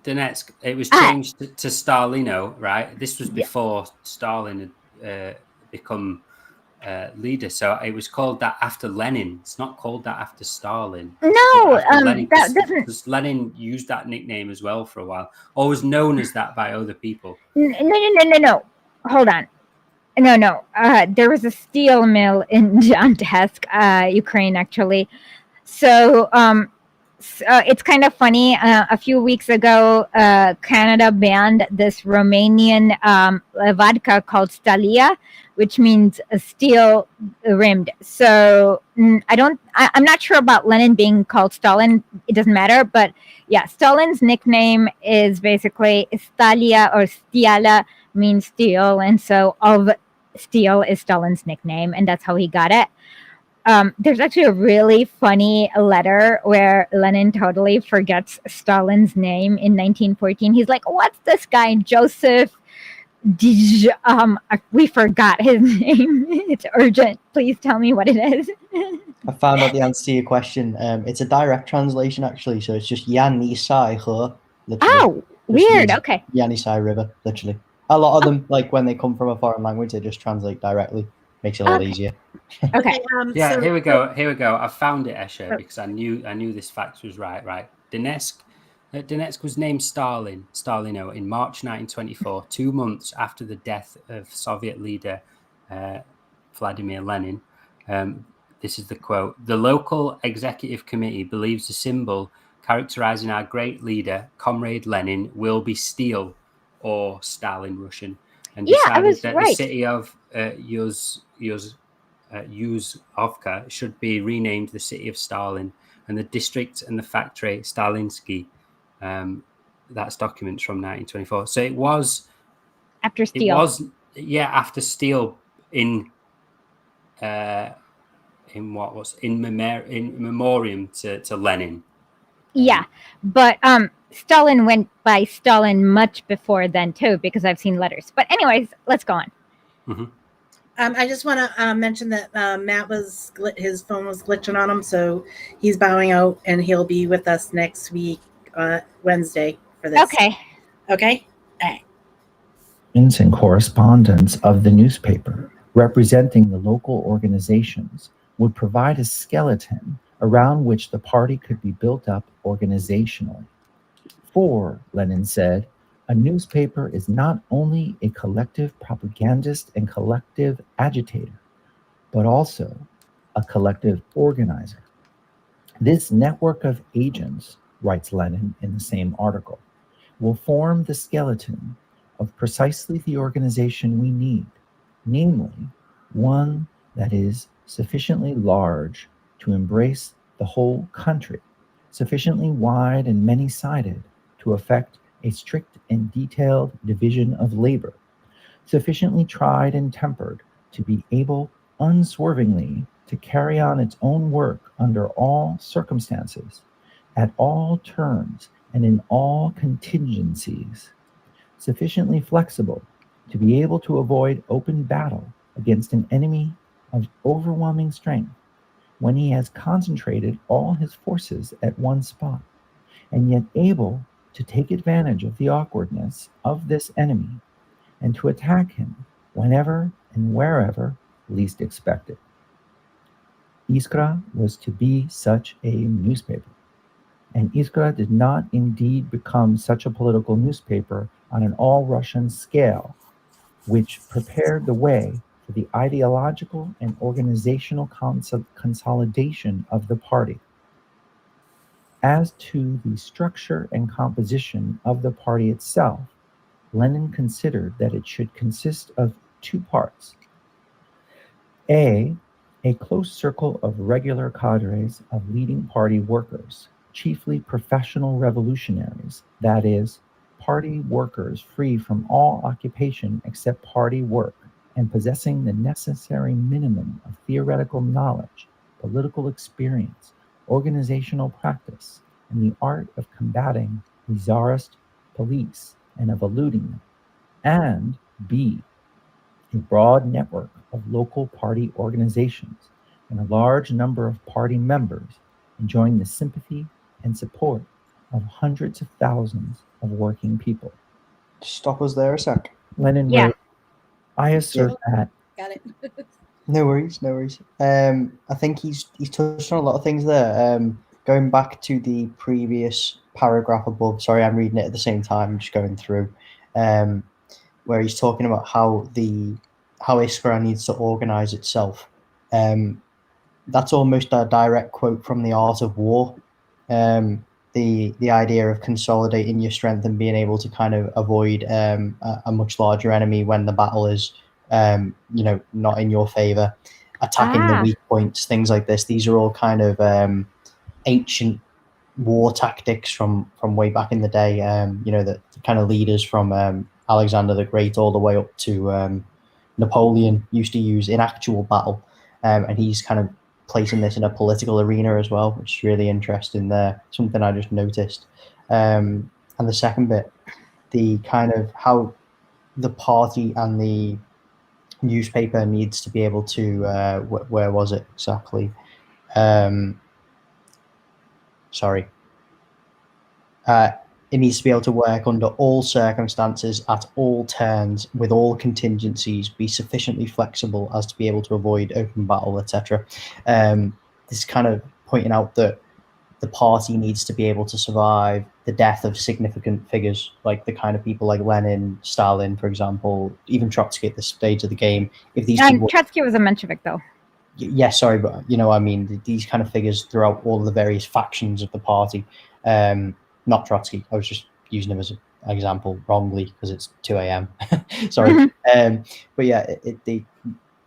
Donetsk. It was changed to Stalino, right? This was before Stalin had become leader, so it was called that after Lenin. It's not called that after Stalin. No, Lenin, that doesn't. because Lenin used that nickname as well for a while, or was known as that by other people. No. Hold on. No. There was a steel mill in Donetsk, Ukraine, actually. So it's kind of funny. A few weeks ago, Canada banned this Romanian vodka called Stalia, which means a steel rimmed. So I'm not sure about Lenin being called Stalin. It doesn't matter. But yeah, Stalin's nickname is basically Stalia, or Stiala means steel. And so of steel is Stalin's nickname. And that's how he got it. There's actually a really funny letter where Lenin totally forgets Stalin's name in 1914. He's like, what's this guy, Joseph? We forgot his name. It's urgent. Please tell me what it is. I found out the answer to your question. It's a direct translation, actually. So it's just Yenisei He. Oh, weird. Okay. Yenisei River, literally. A lot of them, like when they come from a foreign language, they just translate directly. Makes it a lot easier. Okay. Yeah, here we go. I found it, Escher, because I knew this fact was right. Donetsk was named Stalino in March 1924, 2 months after the death of Soviet leader Vladimir Lenin. This is the quote: "The local executive committee believes the symbol characterizing our great leader, Comrade Lenin, will be steel, or Stalin Russian, and decided that the city of Yuzovka should be renamed the City of Stalin, and the district and the factory Stalinsky." That's documents from 1924. So it was after steel. It was after steel in memoriam to Lenin. Yeah, but Stalin went by Stalin much before then too, because I've seen letters. But anyways, let's go on. Mm-hmm. I just want to mention that Matt his phone was glitching on him, so he's bowing out, and he'll be with us next week Wednesday for this. Okay. Okay. All right. And correspondence of the newspaper representing the local organizations would provide a skeleton around which the party could be built up organizationally. For, Lenin said, a newspaper is not only a collective propagandist and collective agitator, but also a collective organizer. This network of agents, writes Lenin in the same article, will form the skeleton of precisely the organization we need, namely, one that is sufficiently large to embrace the whole country, sufficiently wide and many-sided to effect a strict and detailed division of labor, sufficiently tried and tempered to be able unswervingly to carry on its own work under all circumstances, at all terms, and in all contingencies, sufficiently flexible to be able to avoid open battle against an enemy of overwhelming strength when he has concentrated all his forces at one spot, and yet able to take advantage of the awkwardness of this enemy and to attack him whenever and wherever least expected. Iskra was to be such a newspaper. And Iskra did not indeed become such a political newspaper on an all-Russian scale, which prepared the way for the ideological and organizational consolidation of the party. As to the structure and composition of the party itself, Lenin considered that it should consist of two parts. A close circle of regular cadres of leading party workers, chiefly professional revolutionaries, that is, party workers free from all occupation except party work and possessing the necessary minimum of theoretical knowledge, political experience, organizational practice, and the art of combating the czarist police and of eluding them. And B, a broad network of local party organizations and a large number of party members enjoying the sympathy and support of hundreds of thousands of working people. Stop us there a sec. Lenin Yeah. wrote, I assert that. Got it. No worries, no worries. I think he's touched on a lot of things there. Going back to the previous paragraph above, sorry, I'm reading it at the same time, I'm just going through, where he's talking about how Iskra needs to organize itself. That's almost a direct quote from The Art of War. The idea of consolidating your strength and being able to kind of avoid a much larger enemy when the battle is not in your favor, attacking the weak points, things like this. These are all kind of ancient war tactics from way back in the day. The kind of leaders from Alexander the Great all the way up to Napoleon used to use in actual battle, and he's kind of placing this in a political arena as well, which is really interesting there. Something I just noticed. And the second bit, the kind of how the party and the newspaper needs to be able to, where was it exactly? It needs to be able to work under all circumstances, at all turns, with all contingencies, be sufficiently flexible as to be able to avoid open battle, etc. This is kind of pointing out that the party needs to be able to survive the death of significant figures, like the kind of people like Lenin, Stalin, for example, even Trotsky at this stage of the game. If these people, Trotsky was a Menshevik, though. Yes, sorry, but I mean, these kind of figures throughout all the various factions of the party. Not Trotsky. I was just using him as an example wrongly because it's 2 a.m. Sorry. But yeah,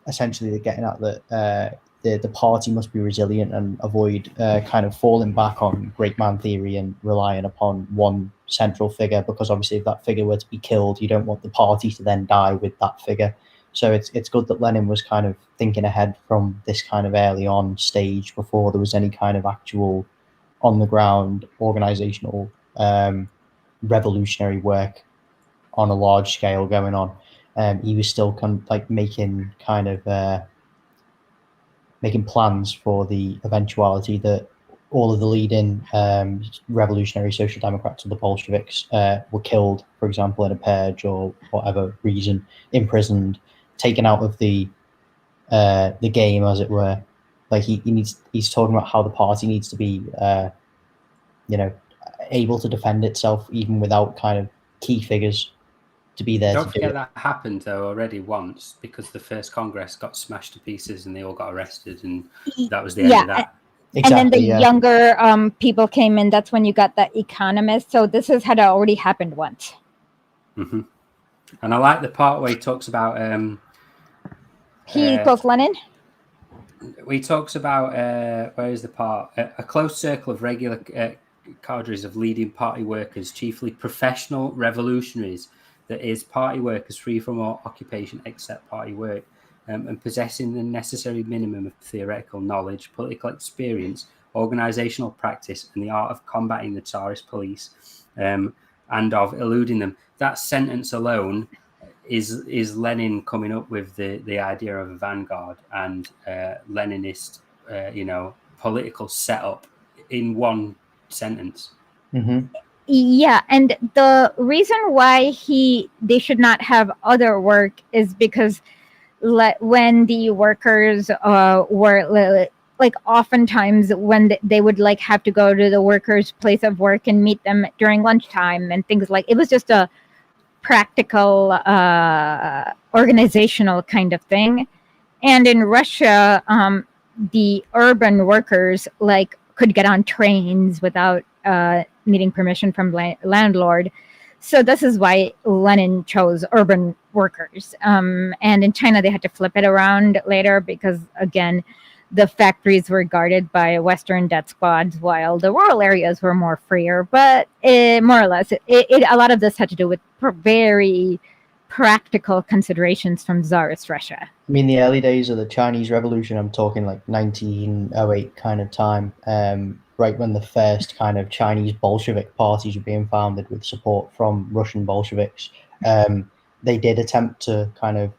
essentially they're getting at that the party must be resilient and avoid kind of falling back on great man theory and relying upon one central figure, because obviously if that figure were to be killed, you don't want the party to then die with that figure. So it's good that Lenin was kind of thinking ahead from this kind of early on stage before there was any kind of actual on the ground organizational revolutionary work on a large scale going on. He was still making plans for the eventuality that all of the leading revolutionary social democrats of the Bolsheviks were killed, for example, in a purge or whatever reason, imprisoned, taken out of the game, as it were. Like he's talking about how the party needs to be, able to defend itself even without kind of key figures to be there Don't to do forget it. that happened though already once, because the first Congress got smashed to pieces and they all got arrested, and that was the end of that. And then the yeah. younger people came in. That's when you got the economists. So this had already happened once. Mm-hmm. And I like the part where he talks about He equals Lenin. He talks about where is the part? A close circle of regular cadres of leading party workers, chiefly professional revolutionaries, that is, party workers free from all occupation except party work, and possessing the necessary minimum of theoretical knowledge, political experience, organizational practice, and the art of combating the Tsarist police, and of eluding them. That sentence alone is Lenin coming up with the idea of a vanguard and Leninist, political setup in one sentence. Mm-hmm. Yeah, and the reason why they should not have other work is because when the workers were like oftentimes when they would like have to go to the workers' place of work and meet them during lunchtime and things like it was just a practical organizational kind of thing. And in Russia, the urban workers like could get on trains without needing permission from landlord. So this is why Lenin chose urban workers. And in China, they had to flip it around later because, again, the factories were guarded by Western death squads while the rural areas were more freer. But more or less, a lot of this had to do with very practical considerations from Tsarist Russia. I mean, the early days of the Chinese Revolution, I'm talking like 1908 kind of time, right when the first kind of Chinese Bolshevik parties were being founded with support from Russian Bolsheviks. They did attempt to kind of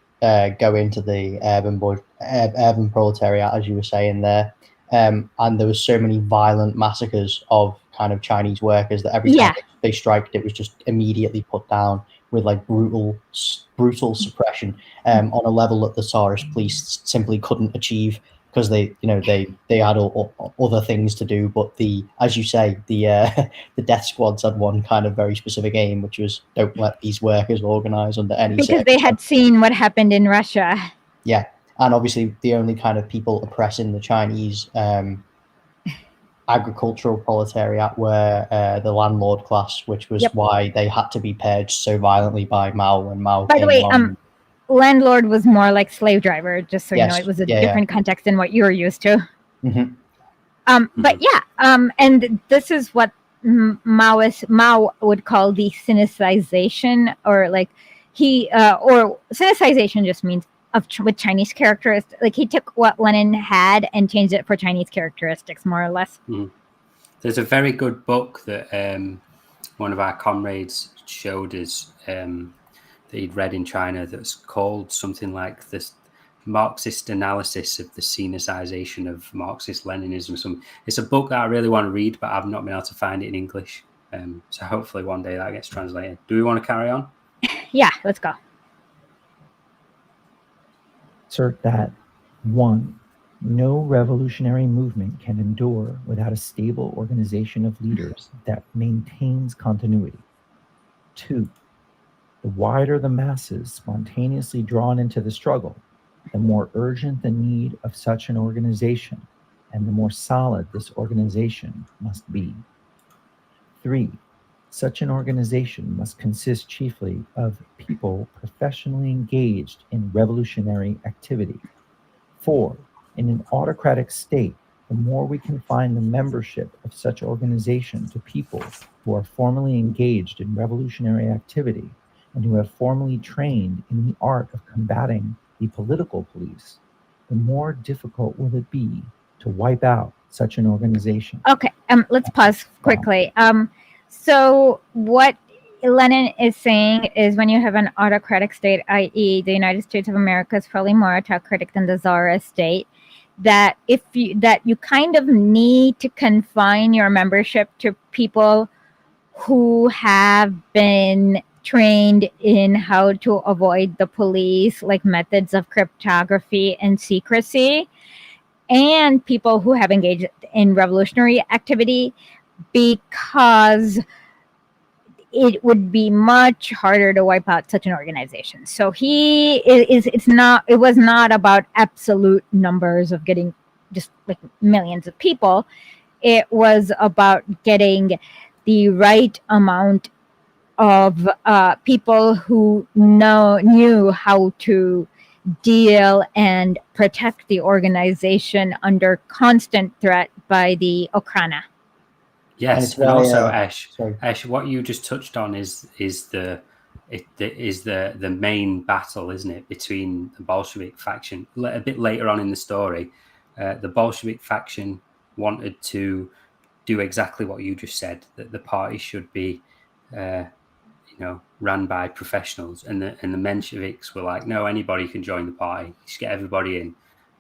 go into the urban proletariat, as you were saying there. And there was so many violent massacres of kind of Chinese workers that every time they striked, it was just immediately put down with like brutal suppression on a level that the Tsarist police simply couldn't achieve because they had other things to do. But as you say, the death squads had one kind of very specific aim, which was don't let these workers organize under any because they had seen what happened in Russia. Yeah, and obviously the only kind of people oppressing the Chinese agricultural proletariat were the landlord class, which was why they had to be purged so violently by Mao when Mao By the way, landlord was more like slave driver, just so you know. It was a different context than what you're used to. Mm-hmm. But and this is what Mao would call the sinicization, or like or sinicization just means with Chinese characteristics. Like he took what Lenin had and changed it for Chinese characteristics, more or less. There's a very good book that one of our comrades showed us that he'd read in China that's called something like this Marxist analysis of the sinicization of Marxist Leninism. It's a book that I really want to read, but I've not been able to find it in English. So hopefully one day that gets translated. Do we want to carry on? Yeah, let's go. Assert that 1. No revolutionary movement can endure without a stable organization of leaders that maintains continuity. 2. The wider the masses spontaneously drawn into the struggle, the more urgent the need of such an organization, and the more solid this organization must be. 3. Such an organization must consist chiefly of people professionally engaged in revolutionary activity. 4. In an autocratic state, the more we confine the membership of such organization to people who are formally engaged in revolutionary activity and who have formally trained in the art of combating the political police, the more difficult will it be to wipe out such an organization. Okay, let's pause quickly. So what Lenin is saying is when you have an autocratic state, i.e. the United States of America is probably more autocratic than the Tsarist state, that you kind of need to confine your membership to people who have been trained in how to avoid the police, like methods of cryptography and secrecy, and people who have engaged in revolutionary activity, because it would be much harder to wipe out such an organization. So it was not about absolute numbers of getting just like millions of people. It was about getting the right amount of people who knew how to deal and protect the organization under constant threat by the Okrana. Yes, why, and also sorry. Ash, what you just touched on is the main battle, isn't it, between the Bolshevik faction? A bit later on in the story, the Bolshevik faction wanted to do exactly what you just said, that the party should be, ran by professionals, and the Mensheviks were like, no, anybody can join the party. Just get everybody in.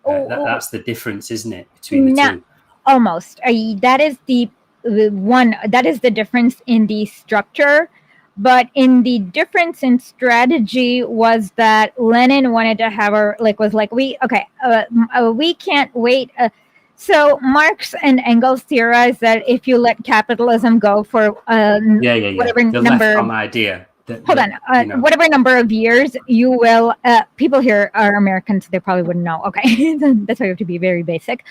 That's the difference, isn't it, between the two? Almost. That is the one. That is the difference in the structure, but in the difference in strategy was that Lenin wanted to have we can't wait. So Marx and Engels theorized that if you let capitalism go for whatever the number, left-arm idea. Whatever number of years, you will. People here are Americans, so they probably wouldn't know. Okay, that's why you have to be very basic.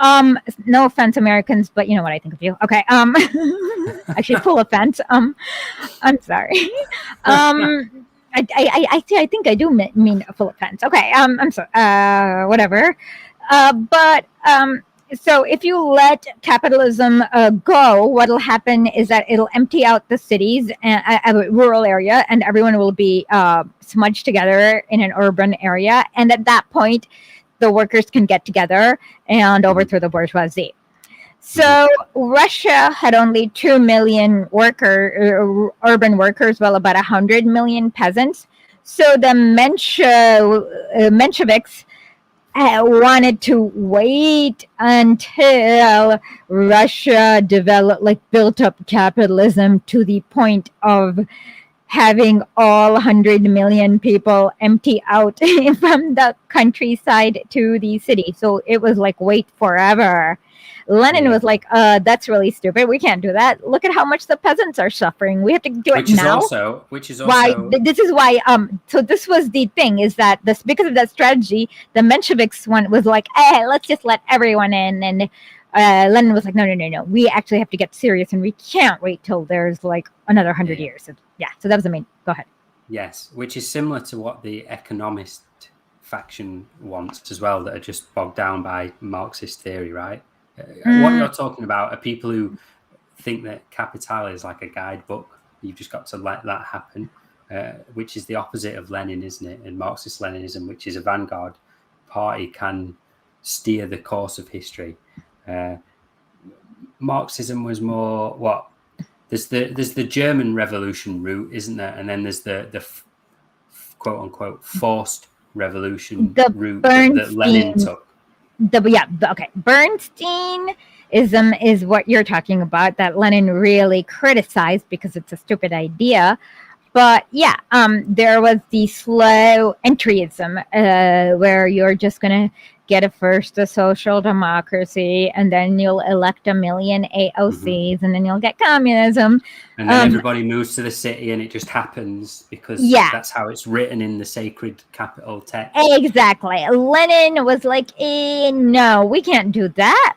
No offense, Americans, but you know what I think of you. Okay. Actually, full offense. I'm sorry. I think I do mean full offense. Okay. I'm sorry. Whatever. So if you let capitalism go, what'll happen is that it'll empty out the cities and rural area, and everyone will be smudged together in an urban area. And at that point, the workers can get together and overthrow the bourgeoisie. So Russia had only 2 million urban workers, well, about 100 million peasants. So the Mensheviks wanted to wait until Russia built up capitalism to the point of having all 100 million people empty out from the countryside to the city. So it was like, wait forever. Lenin was like, that's really stupid. We can't do that. Look at how much the peasants are suffering. We have to do it now. Which is also why this is why so this was the thing, is that because of that strategy, the Mensheviks one was like, hey, let's just let everyone in, and Lenin was like, no, we actually have to get serious, and we can't wait till there's like another 100 years. So that was the main. Go ahead. Yes, which is similar to what the economist faction wants as well, that are just bogged down by Marxist theory, right? What you're talking about are people who think that Capital is like a guidebook. You've just got to let that happen, which is the opposite of Lenin, isn't it? And Marxist Leninism, which is a vanguard party, can steer the course of history. Marxism was more what? There's the German Revolution route, isn't there? And then there's the quote unquote forced revolution route that Lenin took. Bernsteinism is what you're talking about, that Lenin really criticized because it's a stupid idea. But there was the slow entryism, where you're just going to get a social democracy, and then you'll elect 1 million AOCs, and then you'll get communism. And then everybody moves to the city, and it just happens because that's how it's written in the sacred capital text. Exactly. Lenin was like, no, we can't do that.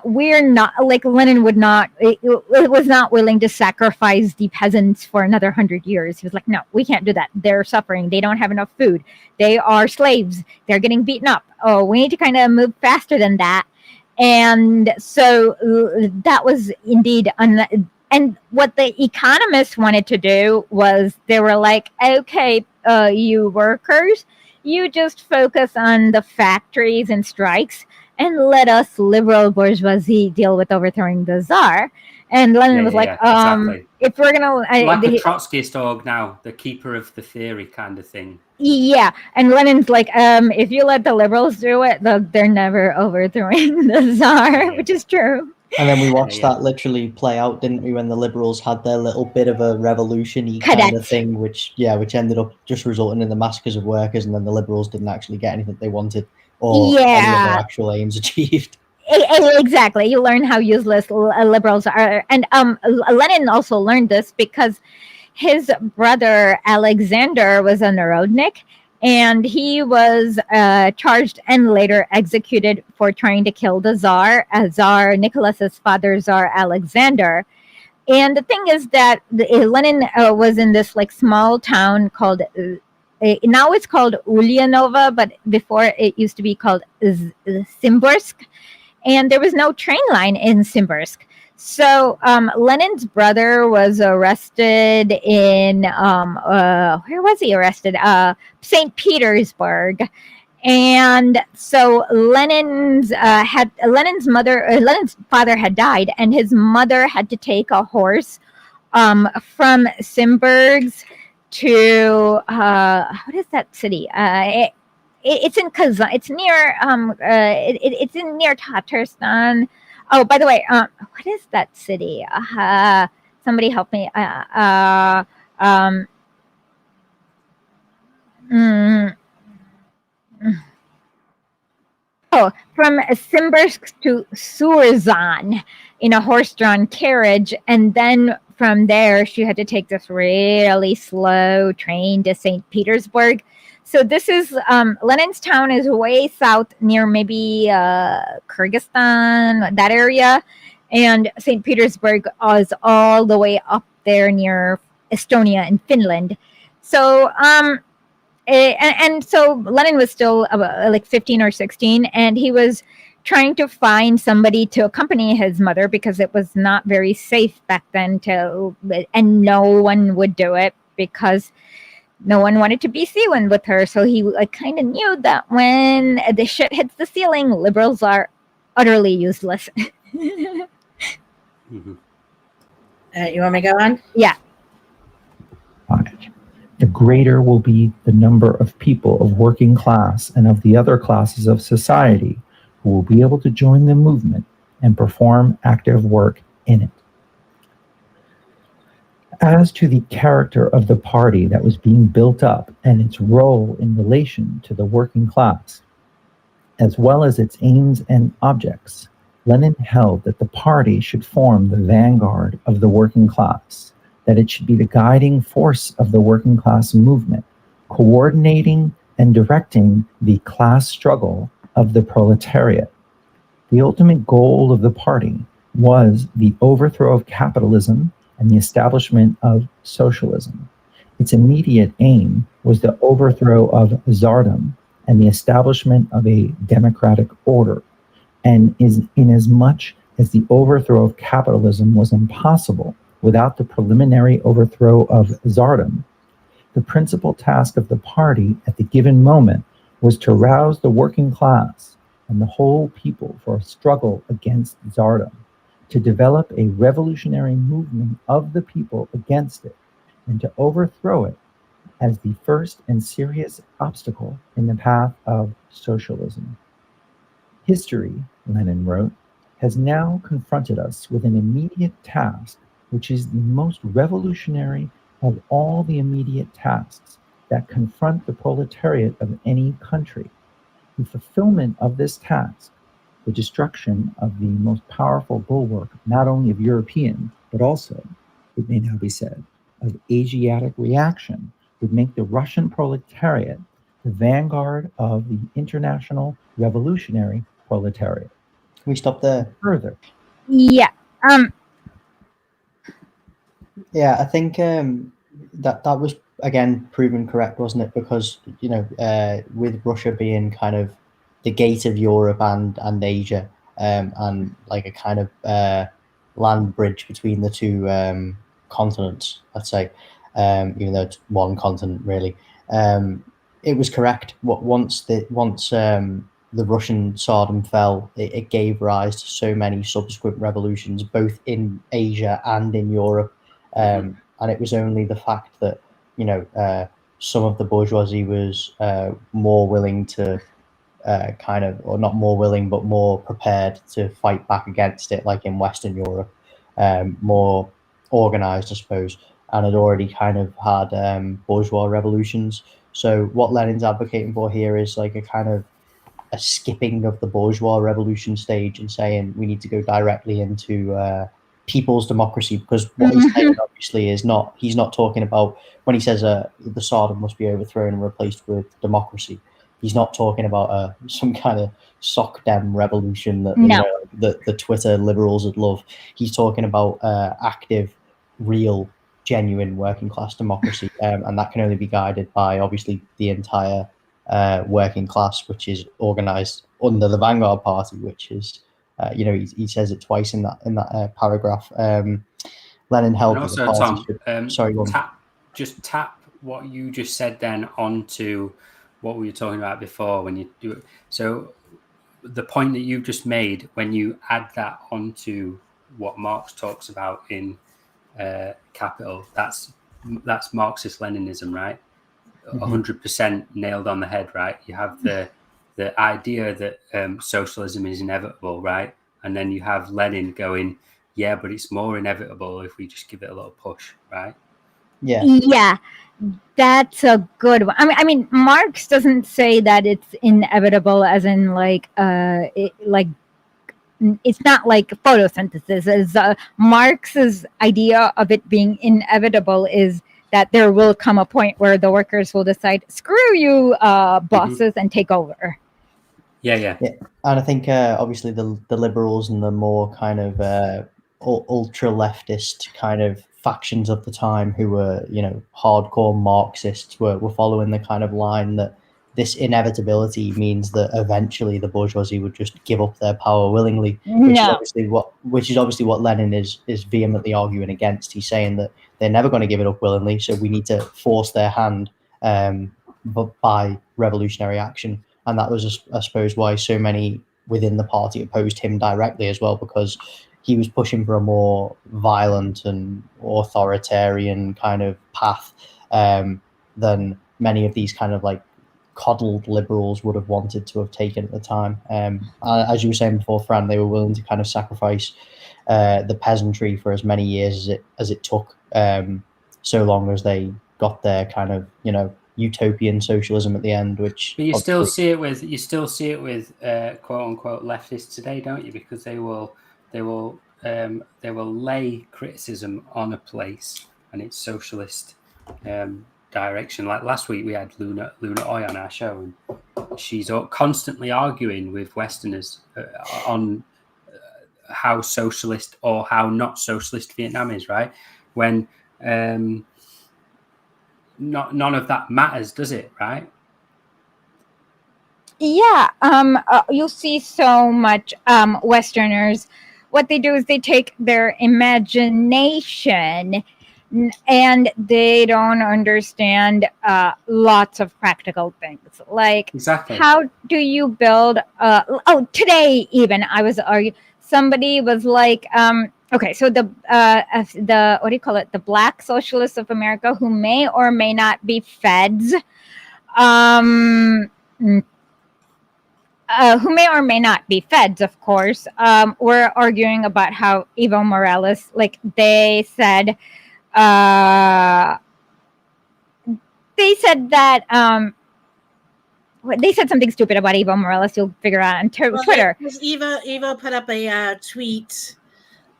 We're not, like, Lenin would not, it was not willing to sacrifice the peasants for another 100 years. He was like, no, we can't do that. They're suffering. They don't have enough food. They are slaves. They're getting beaten up. Oh, we need to kind of move faster than that. And so that was indeed, and what the economists wanted to do was, they were like, okay, you workers, you just focus on the factories and strikes, and let us liberal bourgeoisie deal with overthrowing the czar. And Lenin was like, exactly. if we're gonna like the Trotskyist org now, the keeper of the theory kind of thing. Yeah, and Lenin's like, if you let the liberals do it, they're never overthrowing the Tsar, which is true. And then we watched that literally play out, didn't we, when the liberals had their little bit of a revolution-y kind of thing, which ended up just resulting in the massacres of workers, and then the liberals didn't actually get anything they wanted or any of their actual aims achieved. Exactly. You learn how useless liberals are. And Lenin also learned this because his brother Alexander was a Narodnik, and he was charged and later executed for trying to kill the Tsar, Tsar Nicholas's father, Tsar Alexander. And the thing is that Lenin was in this like small town called, now it's called Ulyanova, but before it used to be called Simbursk. And there was no train line in Simbursk. So Lenin's brother was arrested in where was he arrested? St. Petersburg. And so Lenin's father had died, and his mother had to take a horse from Simburg to what is that city? It's in Kazan. It's near it's in near Tatarstan. Oh, by the way, what is that city? Somebody help me. Oh, from Simbursk to Surzan in a horse-drawn carriage, and then from there she had to take this really slow train to St. Petersburg. So this is Lenin's town is way south near maybe Kyrgyzstan, that area, and St. Petersburg is all the way up there near Estonia and Finland. So and so Lenin was still like 15 or 16, and he was trying to find somebody to accompany his mother because it was not very safe back then and no one would do it because no one wanted to be seen with her. So he like kind of knew that when the shit hits the ceiling, liberals are utterly useless. You want me to go on? Yeah. The greater will be the number of people of working class and of the other classes of society who will be able to join the movement and perform active work in it. As to the character of the party that was being built up and its role in relation to the working class, as well as its aims and objects, Lenin held that the party should form the vanguard of the working class, that it should be the guiding force of the working class movement, coordinating and directing the class struggle of the proletariat. The ultimate goal of the party was the overthrow of capitalism and the establishment of socialism. Its immediate aim was the overthrow of Tsardom and the establishment of a democratic order. And inasmuch as the overthrow of capitalism was impossible without the preliminary overthrow of Tsardom, the principal task of the party at the given moment was to rouse the working class and the whole people for a struggle against Tsardom, to develop a revolutionary movement of the people against it, and to overthrow it as the first and serious obstacle in the path of socialism. History, Lenin wrote, has now confronted us with an immediate task which is the most revolutionary of all the immediate tasks that confront the proletariat of any country. The fulfillment of this task, the destruction of the most powerful bulwark, not only of European, but also, it may now be said, of Asiatic reaction, would make the Russian proletariat the vanguard of the international revolutionary proletariat. Can we stop there? Further. Yeah. Yeah, I think that was again proven correct, wasn't it? Because with Russia being kind of the gate of Europe and Asia, and like a kind of land bridge between the two continents, let's say, even though it's one continent really. It was correct. Once the Russian Tsardom fell, it gave rise to so many subsequent revolutions, both in Asia and in Europe. And it was only the fact that, some of the bourgeoisie was more willing to or not more willing, but more prepared to fight back against it, like in Western Europe, more organized, I suppose, and had already kind of had bourgeois revolutions. So what Lenin's advocating for here is like a kind of a skipping of the bourgeois revolution stage and saying we need to go directly into people's democracy, because what he's saying obviously is he's not talking about, when he says the Tsardom must be overthrown and replaced with democracy, he's not talking about some kind of sock dem revolution that the Twitter liberals would love. He's talking about active, real, genuine working class democracy, and that can only be guided by obviously the entire working class, which is organized under the Vanguard Party, which is he says it twice in that paragraph. Lenin held And that the also, party Tom, should, tap what you just said then onto what we were talking about before when you do it. So the point that you've just made, when you add that onto what Marx talks about in Capital, that's Marxist Leninism, right? 100% nailed on the head, right? You have the idea that socialism is inevitable, right? And then you have Lenin going, yeah, but it's more inevitable if we just give it a little push, right? Yeah, that's a good one. I mean, Marx doesn't say that it's inevitable, as in it's not like photosynthesis. As Marx's idea of it being inevitable is that there will come a point where the workers will decide, screw you, bosses, and take over. Yeah. And I think obviously the liberals and the more kind of ultra leftist kind of factions of the time, who were hardcore Marxists, were following the kind of line that this inevitability means that eventually the bourgeoisie would just give up their power willingly, which is obviously what Lenin is vehemently arguing against. He's saying that they're never going to give it up willingly, so we need to force their hand by revolutionary action. And that was, I suppose, why so many within the party opposed him directly as well, because he was pushing for a more violent and authoritarian kind of path than many of these kind of like coddled liberals would have wanted to have taken at the time. As you were saying before, Fran, they were willing to kind of sacrifice the peasantry for as many years as it took, so long as they got their kind of utopian socialism at the end. Which but you still see it with quote unquote leftists today, don't you? Because they will lay criticism on a place and its socialist direction. Like last week we had Luna Oy on our show, and she's constantly arguing with Westerners on how socialist or how not socialist Vietnam is, right? When none of that matters, does it? Right? Yeah. You'll see so much Westerners. What they do is they take their imagination and they don't understand lots of practical things. Like, exactly. How do you build? Today even I was arguing. Somebody was like, okay, so the what do you call it? The Black Socialists of America, who may or may not be feds, who may or may not be feds, of course, were arguing about how Evo Morales, like they said that they said something stupid about Evo Morales. You'll figure out on Twitter. Evo put up a tweet.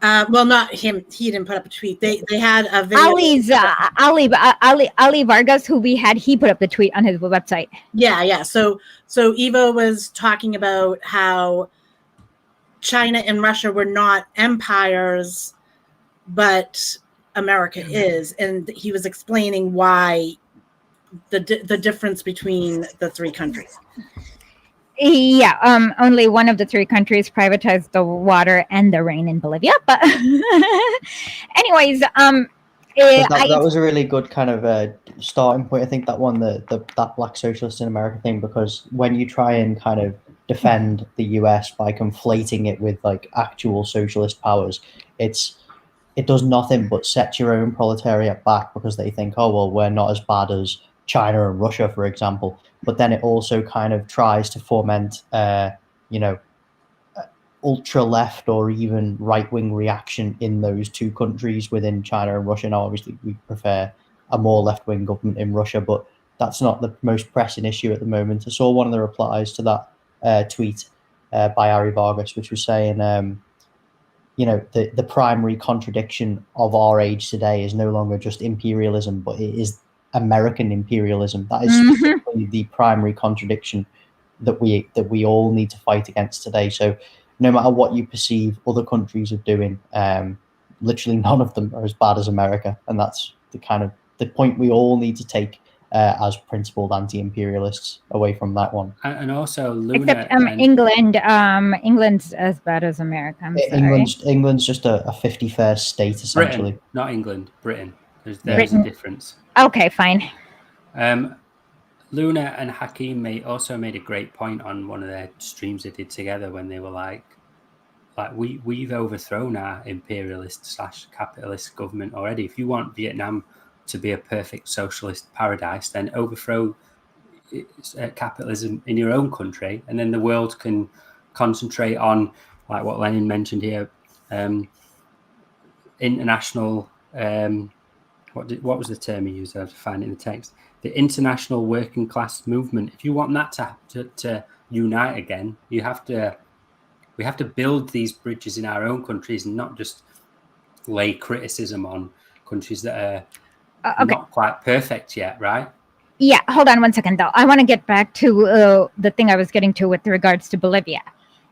Well, not him. He didn't put up a tweet. They had a video. Ali Vargas, who we had, he put up the tweet on his website. Yeah. So Evo was talking about how China and Russia were not empires, but America is, and he was explaining why the difference between the three countries. Yeah, only one of the three countries privatized the water and the rain in Bolivia. But anyways, that was a really good kind of starting point. I think that one, that Black Socialist in America thing, because when you try and kind of defend the US by conflating it with like actual socialist powers. It does nothing but set your own proletariat back because they think, oh well, we're not as bad as China and Russia, for example. But then it also kind of tries to foment, ultra left or even right wing reaction in those two countries within China and Russia. Now, obviously, we prefer a more left wing government in Russia, but that's not the most pressing issue at the moment. I saw one of the replies to that tweet by Ari Vargas, which was saying, the primary contradiction of our age today is no longer just imperialism, but it is American imperialism. That is specifically the primary contradiction that we all need to fight against today. So no matter what you perceive other countries are doing, literally none of them are as bad as America. And that's the point we all need to take as principled anti-imperialists away from that one. And also, Luna, except England. England's as bad as America. I'm sorry. England's just a 51st state, essentially. Britain, not England, Britain. There's a difference. Okay, fine. Luna and Hakeem also made a great point on one of their streams they did together when they were like we've overthrown our imperialist / capitalist government already. If you want Vietnam to be a perfect socialist paradise, then overthrow capitalism in your own country, and then the world can concentrate on, like what Lenin mentioned here, international. What was the term he used? I have to find it in the text. The international working class movement. If you want that to unite again, we have to build these bridges in our own countries and not just lay criticism on countries that are not quite perfect yet, right? Yeah, hold on one second, though. I want to get back to the thing I was getting to with regards to Bolivia.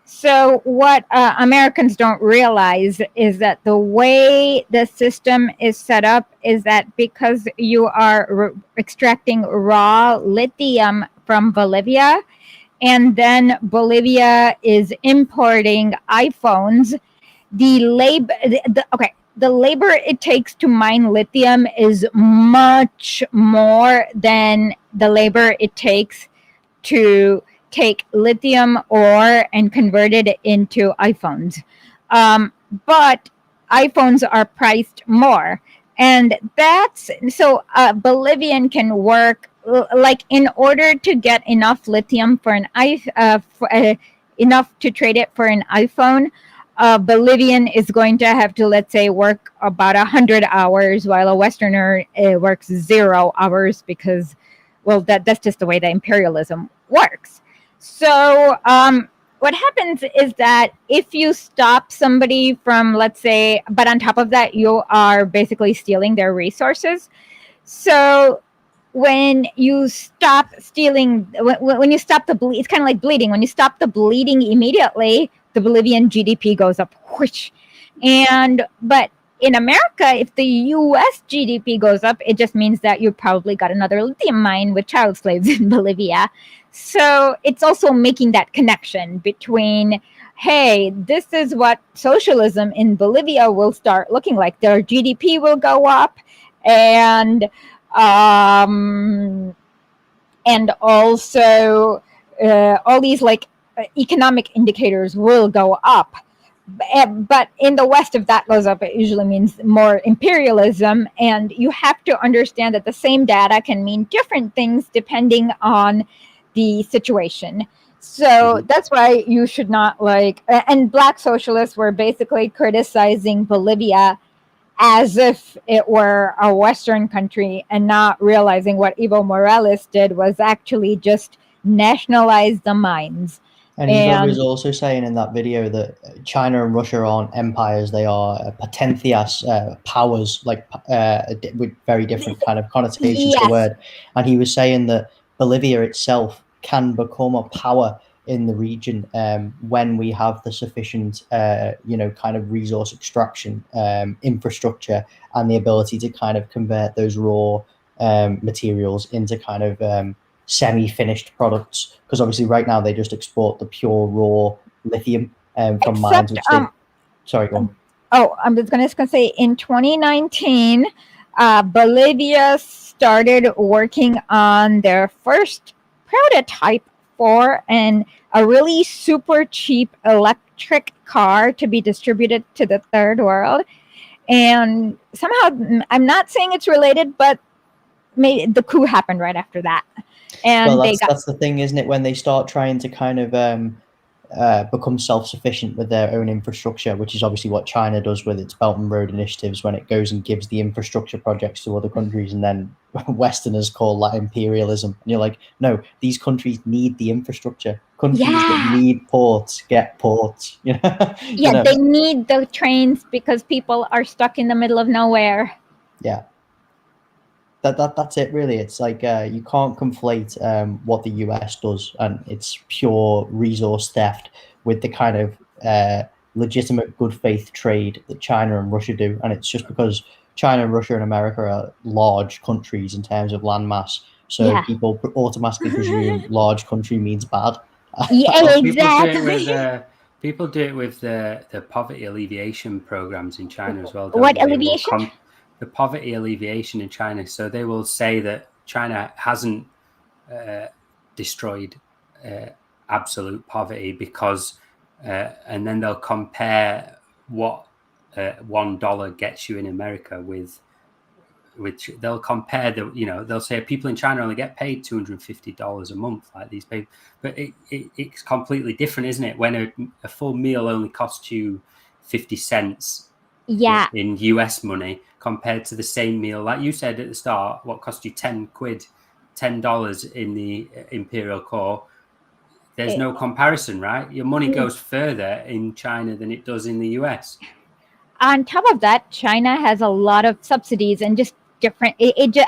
So what Americans don't realize is that the way the system is set up is that because you are extracting raw lithium from Bolivia, and then Bolivia is importing iPhones, the labor it takes to mine lithium is much more than the labor it takes to take lithium ore and convert it into iPhones. But iPhones are priced more. And that's so Bolivian can work in order to get enough lithium for enough to trade it for an iPhone. Bolivian is going to have to, let's say, work about 100 hours, while a Westerner works 0 hours because, well, that's just the way that imperialism works. So what happens is that if you stop somebody from, let's say, but on top of that, you are basically stealing their resources. So when you stop stealing, when you stop the bleed, it's kind of like bleeding. When you stop the bleeding immediately, the Bolivian GDP goes up. Whoosh. But in America, if the U.S. GDP goes up, it just means that you probably got another lithium mine with child slaves in Bolivia. So it's also making that connection between, hey, this is what socialism in Bolivia will start looking like. Their GDP will go up, and also all these economic indicators will go up. But in the West, if that goes up, it usually means more imperialism. And you have to understand that the same data can mean different things depending on the situation. So that's why you should not and Black socialists were basically criticizing Bolivia as if it were a Western country, and not realizing what Evo Morales did was actually just nationalize the mines. And Evo was also saying in that video that China and Russia aren't empires; they are potentias, powers, with very different kind of connotations to the word. And he was saying that Bolivia itself can become a power in the region when we have the sufficient, kind of resource extraction infrastructure and the ability to kind of convert those raw materials into kind of semi-finished products, because obviously right now they just export the pure raw lithium from mines. Which sorry, go on. Oh, I'm just going to say in 2019, Bolivia started working on their first prototype for a really super cheap electric car to be distributed to the third world. And somehow, I'm not saying it's related, but the coup happened right after that. And well, that's the thing, isn't it? When they start trying to kind of become self-sufficient with their own infrastructure, which is obviously what China does with its Belt and Road initiatives, when it goes and gives the infrastructure projects to other countries, and then Westerners call that imperialism. And you're like, no, these countries need the infrastructure. Countries that need ports get ports. You know? They need the trains because people are stuck in the middle of nowhere. Yeah. That's it, really. It's like you can't conflate what the US does, and it's pure resource theft, with the kind of legitimate good faith trade that China and Russia do. And it's just because China, Russia, and America are large countries in terms of landmass, so people automatically presume large country means bad. Yeah, exactly. People do it with the poverty alleviation programs in China as well. What alleviation? The poverty alleviation in China. So they will say that China hasn't destroyed absolute poverty because, and then they'll compare what $1 gets you in America with, which they'll compare they'll say people in China only get paid $250 a month, like these people, but it's completely different, isn't it? When a full meal only costs you 50 cents in US money, compared to the same meal, like you said at the start, what cost you $10 in the Imperial Core. There's no comparison, right? Your money goes further in China than it does in the US. On top of that, China has a lot of subsidies and just different,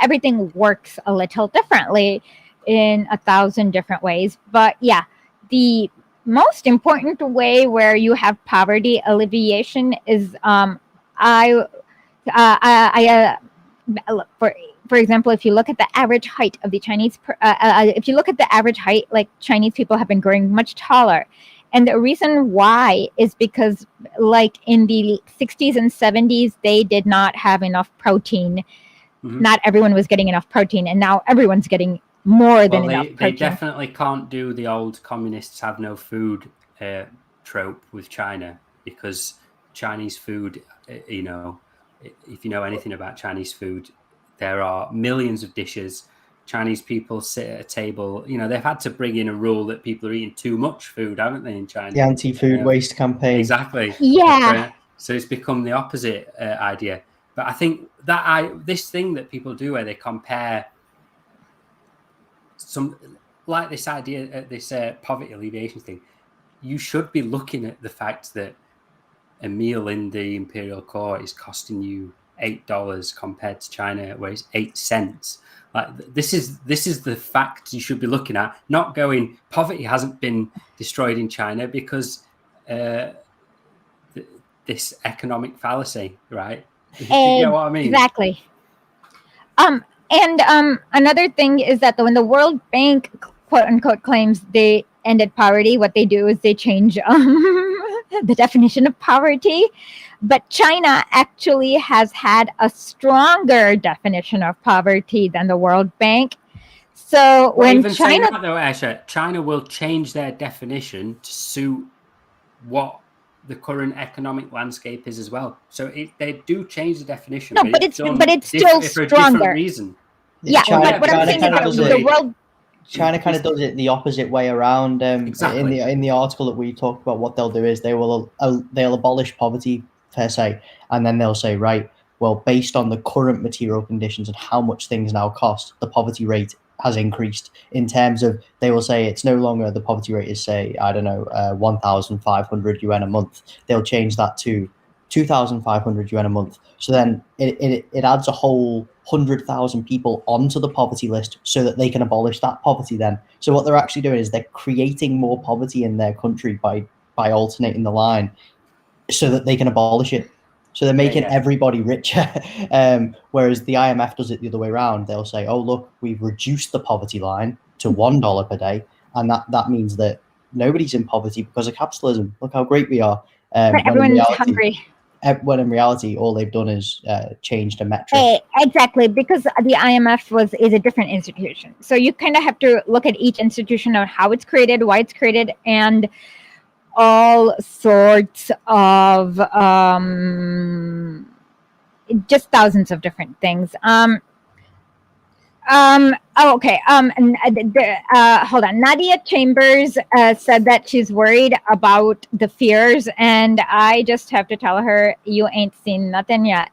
everything works a little differently in 1,000 different ways. But yeah, the most important way where you have poverty alleviation is for example, if you look at the average height of the Chinese, if you look at the average height, like Chinese people have been growing much taller. And the reason why is because, like in the 60s and 70s, they did not have enough protein. Mm-hmm. Not everyone was getting enough protein, and now everyone's getting more than enough protein. They definitely can't do the old communists have no food trope with China, because Chinese food, if you know anything about Chinese food, there are millions of dishes. Chinese people sit at a table, they've had to bring in a rule that people are eating too much food, haven't they, in China? The anti-food waste campaign. Exactly. Yeah. So it's become the opposite idea. But I think that this thing that people do where they compare like this idea, this poverty alleviation thing, you should be looking at the fact that a meal in the Imperial Core is costing you $8 compared to China, where it's 8 cents. Like this is the fact you should be looking at, not going poverty hasn't been destroyed in China because this economic fallacy, right? You know what I mean? Exactly. And another thing is that when the World Bank, quote unquote, claims they ended poverty, what they do is they change the definition of poverty. But China actually has had a stronger definition of poverty than the World Bank. So when China, though, Asha, China will change their definition to suit what the current economic landscape is as well. So they do change the definition. No, but it's still stronger. For a different reason. Yeah, but what I'm saying is that the world. China kind of does it the opposite way around. Exactly. In the article that we talked about, what they'll do is they'll abolish poverty per se, and then they'll say, right, well, based on the current material conditions and how much things now cost, the poverty rate has increased. In terms of, they will say it's no longer, the poverty rate is, say, I don't know, 1,500 yuan a month. They'll change that to 2,500 yuan a month. So then it adds a whole 100,000 people onto the poverty list so that they can abolish that poverty then. So what they're actually doing is they're creating more poverty in their country by alternating the line so that they can abolish it. So they're making everybody richer. Whereas the IMF does it the other way around. They'll say, oh, look, we've reduced the poverty line to $1 per day. And that means that nobody's in poverty because of capitalism. Look how great we are. Everyone's hungry. when in reality, all they've done is changed a metric. Exactly, because the IMF is a different institution. So you kind of have to look at each institution on how it's created, why it's created, and all sorts of just thousands of different things. Okay. Hold on. Nadia Chambers said that she's worried about the fears, and I just have to tell her, you ain't seen nothing yet.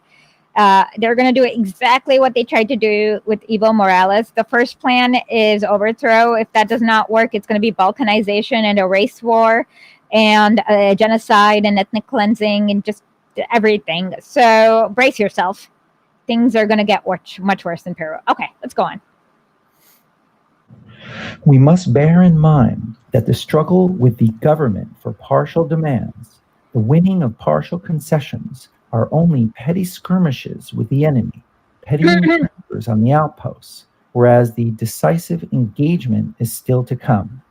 They're going to do exactly what they tried to do with Evo Morales. The first plan is overthrow. If that does not work, it's going to be balkanization and a race war and genocide and ethnic cleansing and just everything. So brace yourself. Things are going to get much worse in Peru. Okay, let's go on. We must bear in mind that the struggle with the government for partial demands, the winning of partial concessions, are only petty skirmishes with the enemy, petty encounters on the outposts, whereas the decisive engagement is still to come.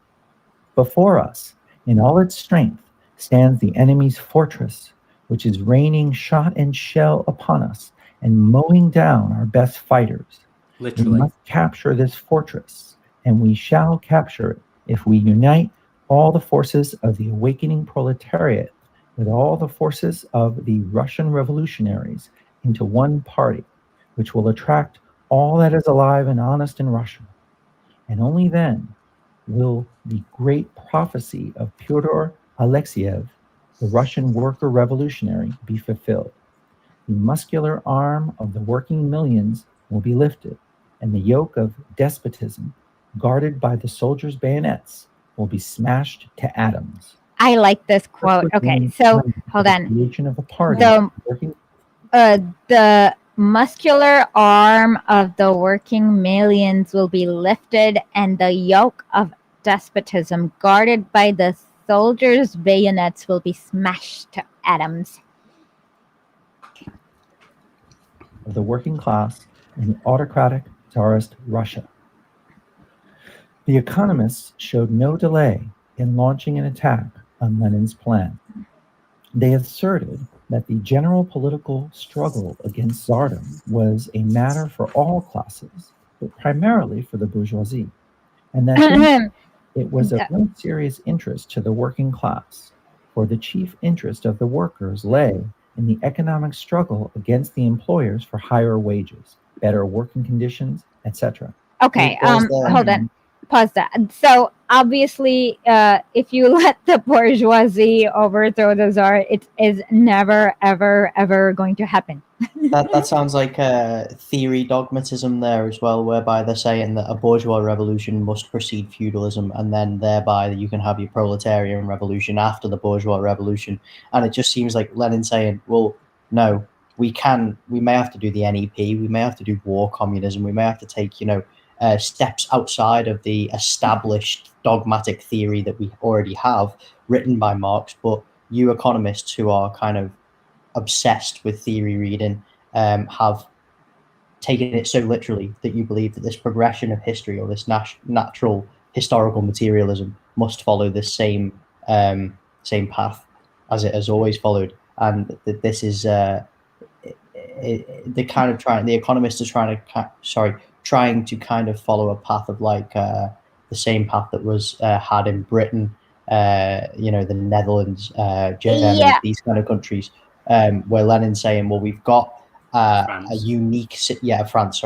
Before us, in all its strength, stands the enemy's fortress, which is raining shot and shell upon us and mowing down our best fighters. Literally. We must capture this fortress, and we shall capture it if we unite all the forces of the awakening proletariat with all the forces of the Russian revolutionaries into one party, which will attract all that is alive and honest in Russia. And only then will the great prophecy of Fyodor Alexeyev, the Russian worker revolutionary, be fulfilled. The muscular arm of the working millions will be lifted, and the yoke of despotism, guarded by the soldiers' bayonets, will be smashed to atoms. I like this quote. Okay, so hold on. The muscular arm of the working millions will be lifted, and the yoke of despotism, guarded by the soldiers' bayonets, will be smashed to atoms. Of the working class in autocratic Tsarist Russia. The economists showed no delay in launching an attack on Lenin's plan. They asserted that the general political struggle against Tsardom was a matter for all classes, but primarily for the bourgeoisie, and that it was of no serious interest to the working class, for the chief interest of the workers lay in the economic struggle against the employers for higher wages, better working conditions, etc. Okay, hold on. Pause that. So obviously, if you let the bourgeoisie overthrow the czar, it is never, ever, ever going to happen. That sounds like theory dogmatism there as well, whereby they're saying that a bourgeois revolution must precede feudalism, and then thereby you can have your proletarian revolution after the bourgeois revolution. And it just seems like Lenin saying, well, no, we may have to do the NEP, we may have to do war communism, we may have to take, steps outside of the established dogmatic theory that we already have written by Marx, but you economists who are kind of obsessed with theory reading have taken it so literally that you believe that this progression of history, or this natural historical materialism, must follow this same path as it has always followed, and that this is the economists are trying to kind of follow a path of like the same path that was had in Britain, the Netherlands, Germany, these kind of countries, where Lenin's saying, well, we've got a unique, France,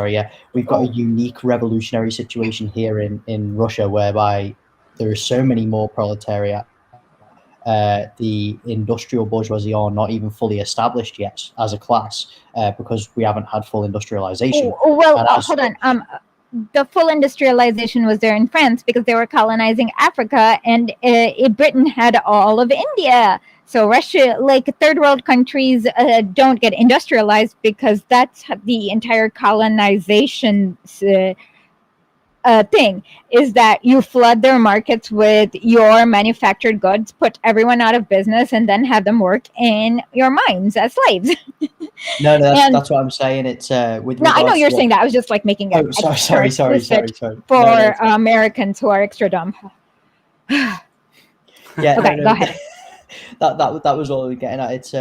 we've got a unique revolutionary situation here in Russia, whereby there are so many more proletariat. The industrial bourgeoisie are not even fully established yet as a class because we haven't had full industrialization. Hold on. The full industrialization was there in France because they were colonizing Africa, and Britain had all of India. So Russia, like third world countries, don't get industrialized because that's the entire colonization thing, is that you flood their markets with your manufactured goods, put everyone out of business, and then have them work in your mines as slaves. No, that's what I'm saying. It's with. No, I know you're saying that. I was just like making it. Oh, sorry. For Americans who are extra dumb. Yeah. Okay, go ahead. That was all we were getting at. It's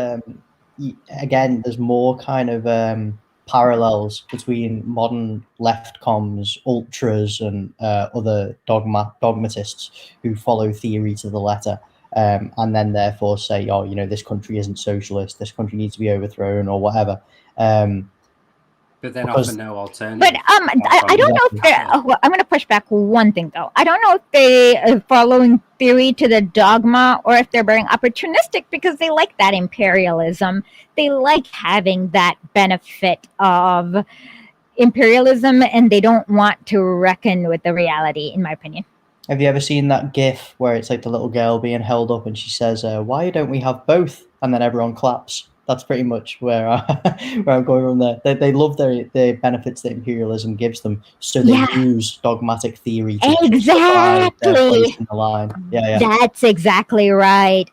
again, there's more kind of parallels between modern left comms, ultras, and other dogmatists who follow theory to the letter, and then therefore say, oh, this country isn't socialist, this country needs to be overthrown, or whatever. But then because- offer no alternative. But I don't know if they're. I'm going to push back one thing though. I don't know if they are following theory to the dogma or if they're being opportunistic because they like that imperialism. They like having that benefit of imperialism, and they don't want to reckon with the reality, in my opinion. Have you ever seen that GIF where it's like the little girl being held up and she says, "Why don't we have both?" And then everyone claps. That's pretty much where I'm going from there. They love the benefits that imperialism gives them, so they use dogmatic theory to justify their place in the line. Yeah. That's exactly right.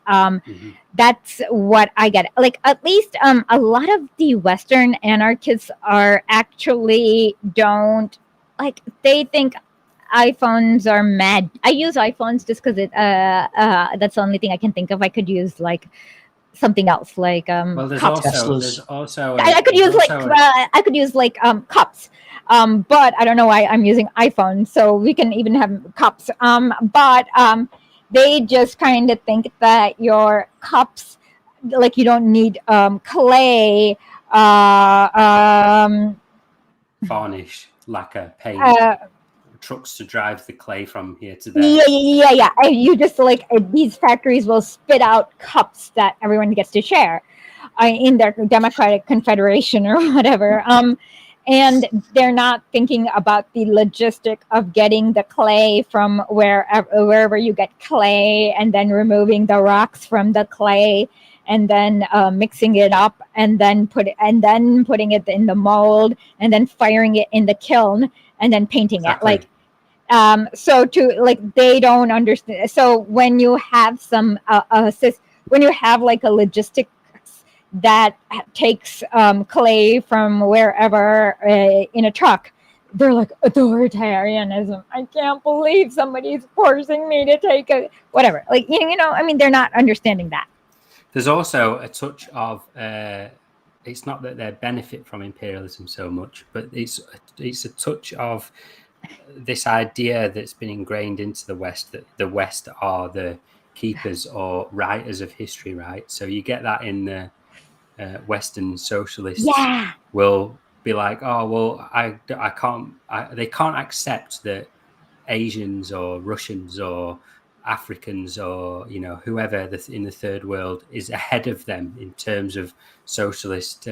That's what I get. Like, at least a lot of the Western anarchists are actually don't, like, they think iPhones are mad. I use iPhones just because that's the only thing I can think of. I could use like something else, like well, there's cups. also I could use like cups. But I don't know why I'm using iPhone, so we can even have cups. But they just kind of think that your cups, like, you don't need clay, varnish, lacquer, paint, trucks to drive the clay from here to there. Yeah. You just, like, these factories will spit out cups that everyone gets to share in their Democratic Confederation or whatever. And they're not thinking about the logistic of getting the clay from wherever you get clay, and then removing the rocks from the clay, and then mixing it up, and then putting it in the mold, and then firing it in the kiln, and then painting it. Like, so they don't understand. So when you have when you have like a logistic that takes clay from wherever in a truck, they're like, authoritarianism. I can't believe somebody's forcing me to take whatever. Like, I mean, they're not understanding that. There's also a touch of it's not that they benefit from imperialism so much, but it's a touch of this idea that's been ingrained into the West, that the West are the keepers or writers of history, right? So you get that in the Western socialists will be like, oh, well, I can't, they can't accept that Asians or Russians or Africans or whoever in the third world is ahead of them in terms of socialist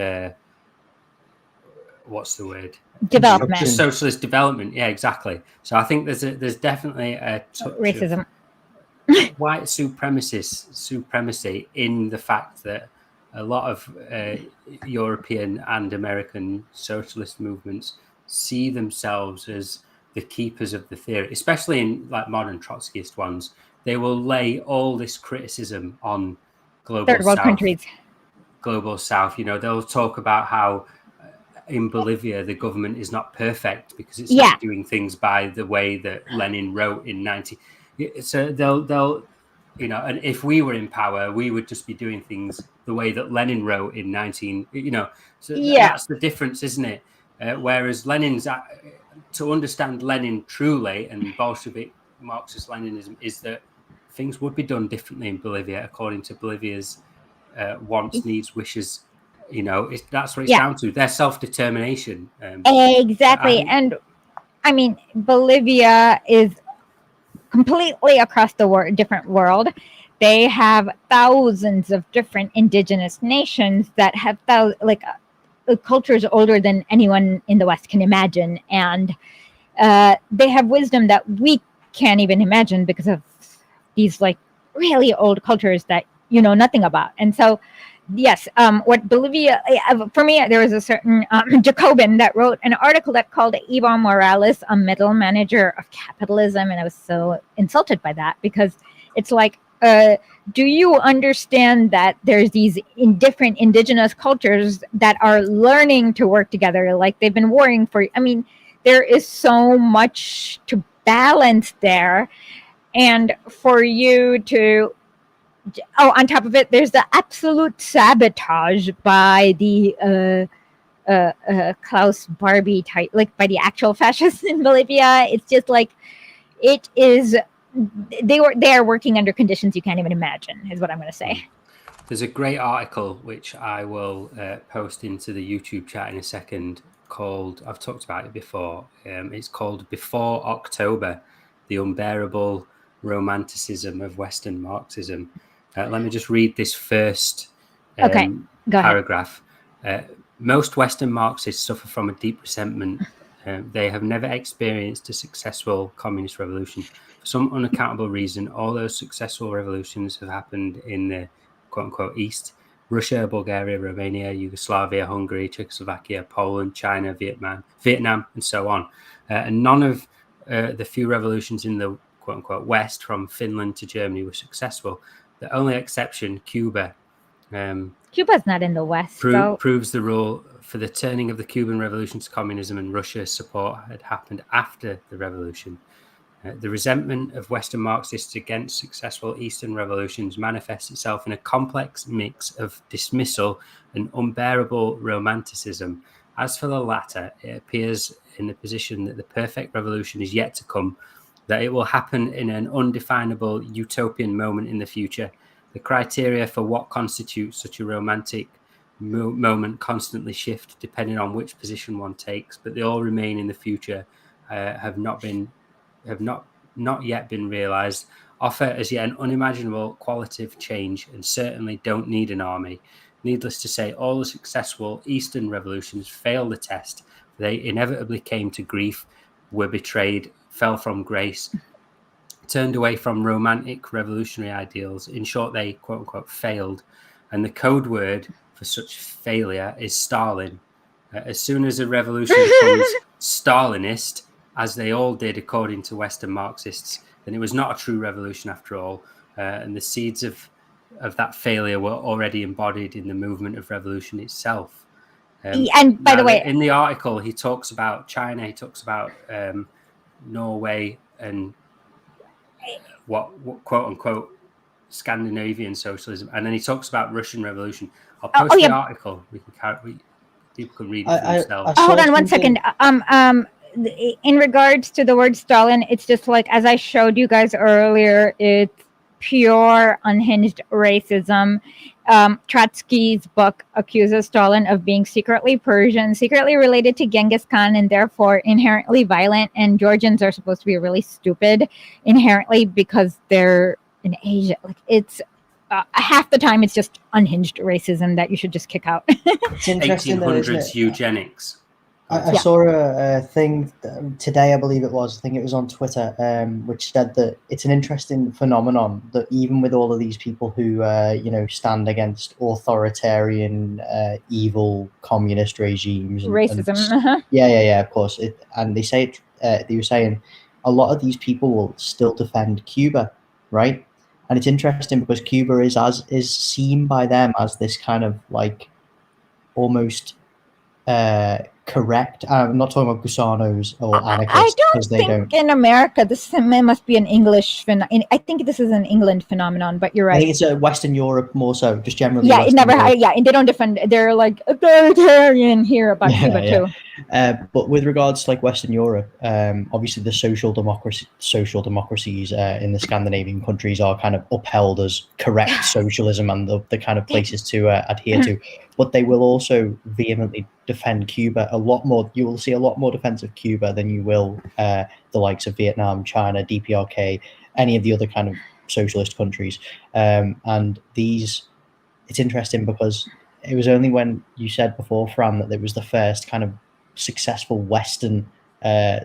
what's the word, development, just socialist development. Yeah, exactly. So I think there's definitely a touch racism, of white supremacy in the fact that a lot of European and American socialist movements see themselves as the keepers of the theory, especially in like modern Trotskyist ones. They will lay all this criticism on global third world South, countries. Global South. They'll talk about how in Bolivia the government is not perfect because it's not doing things by the way that Lenin wrote in 19. So they'll and if we were in power, we would just be doing things the way that Lenin wrote in 19. So that's the difference, isn't it? Whereas Lenin's, to understand Lenin truly and Bolshevik Marxist Leninism, is that things would be done differently in Bolivia according to Bolivia's wants, needs, wishes. That's what it's down to. Their self-determination. Exactly. And I mean, Bolivia is completely across the different world. They have thousands of different indigenous nations that have cultures older than anyone in the West can imagine. And they have wisdom that we can't even imagine because of these like really old cultures that nothing about. And so, yes, what Bolivia, for me, there was a certain Jacobin that wrote an article that called Evo Morales a middle manager of capitalism. And I was so insulted by that because it's like, do you understand that there's these different indigenous cultures that are learning to work together? Like they've been warring there is so much to balance there. And for you to on top of it, there's the absolute sabotage by the Klaus Barbie type, like by the actual fascists in Bolivia. It's just like it is. They are working under conditions you can't even imagine. Is what I'm going to say. There's a great article which I will post into the YouTube chat in a second. Called, I've talked about it before. It's called "Before October: The Unbearable Romanticism of Western Marxism." Let me just read this first Okay, go ahead. paragraph. Most Western Marxists suffer from a deep resentment. They have never experienced a successful communist revolution. For some unaccountable reason, all those successful revolutions have happened in the quote-unquote East. Russia, Bulgaria, Romania, Yugoslavia, Hungary, Czechoslovakia, Poland, China, Vietnam, and so on. And none of the few revolutions in the quote-unquote West, from Finland to Germany, were successful. The only exception, Cuba, Cuba's not in the West, so proves the rule. For the turning of the Cuban Revolution to communism and Russia's support had happened after the revolution. The resentment of Western Marxists against successful Eastern revolutions manifests itself in a complex mix of dismissal and unbearable romanticism. As for the latter, it appears in the position that the perfect revolution is yet to come, that it will happen in an undefinable utopian moment in the future. The criteria for what constitutes such a romantic moment constantly shift depending on which position one takes, but they all remain in the future, have not yet been realized, offer as yet an unimaginable qualitative change, and certainly don't need an army. Needless to say, all the successful Eastern revolutions failed the test. They inevitably came to grief, were betrayed, fell from grace, turned away from romantic revolutionary ideals. In short, they quote unquote failed. And the code word for such failure is Stalin. As soon as a revolution becomes Stalinist, as they all did according to Western Marxists, then it was not a true revolution after all. And the seeds of that failure were already embodied in the movement of revolution itself. And by the way, in the article, he talks about China, he talks about Norway and what quote unquote Scandinavian socialism, and then he talks about Russian Revolution. I'll post the article. People can read it for themselves. Hold on one second. In regards to the word Stalin, it's just like, as I showed you guys earlier, it's pure unhinged racism. Trotsky's book accuses Stalin of being secretly Persian, secretly related to Genghis Khan, and therefore inherently violent. And Georgians are supposed to be really stupid inherently because they're in Asia. Like, it's half the time it's just unhinged racism that you should just kick out. It's interesting 1800s eugenics. I saw a thing today, I believe it was. I think it was on Twitter, which said that it's an interesting phenomenon that even with all of these people who, stand against authoritarian, evil communist regimes, racism. Yeah, of course. And they say they were saying a lot of these people will still defend Cuba, right? And it's interesting because Cuba is seen by them as this kind of like almost correct. I'm not talking about gusanos or anarchists. I don't think in America this must be an English phenomenon. I think this is an England phenomenon, but you're right. I think it's a Western Europe more so, just generally. Yeah, it never. And they don't defend. They're like authoritarian here about Cuba too. But with regards to like Western Europe, obviously the social democracies in the Scandinavian countries are kind of upheld as correct socialism and the kind of places to adhere to. But they will also vehemently defend Cuba a lot more. You will see a lot more defense of Cuba than you will the likes of Vietnam, China, DPRK, any of the other kind of socialist countries. And these, it's interesting because it was only when you said before, Fran, that it was the first kind of successful Western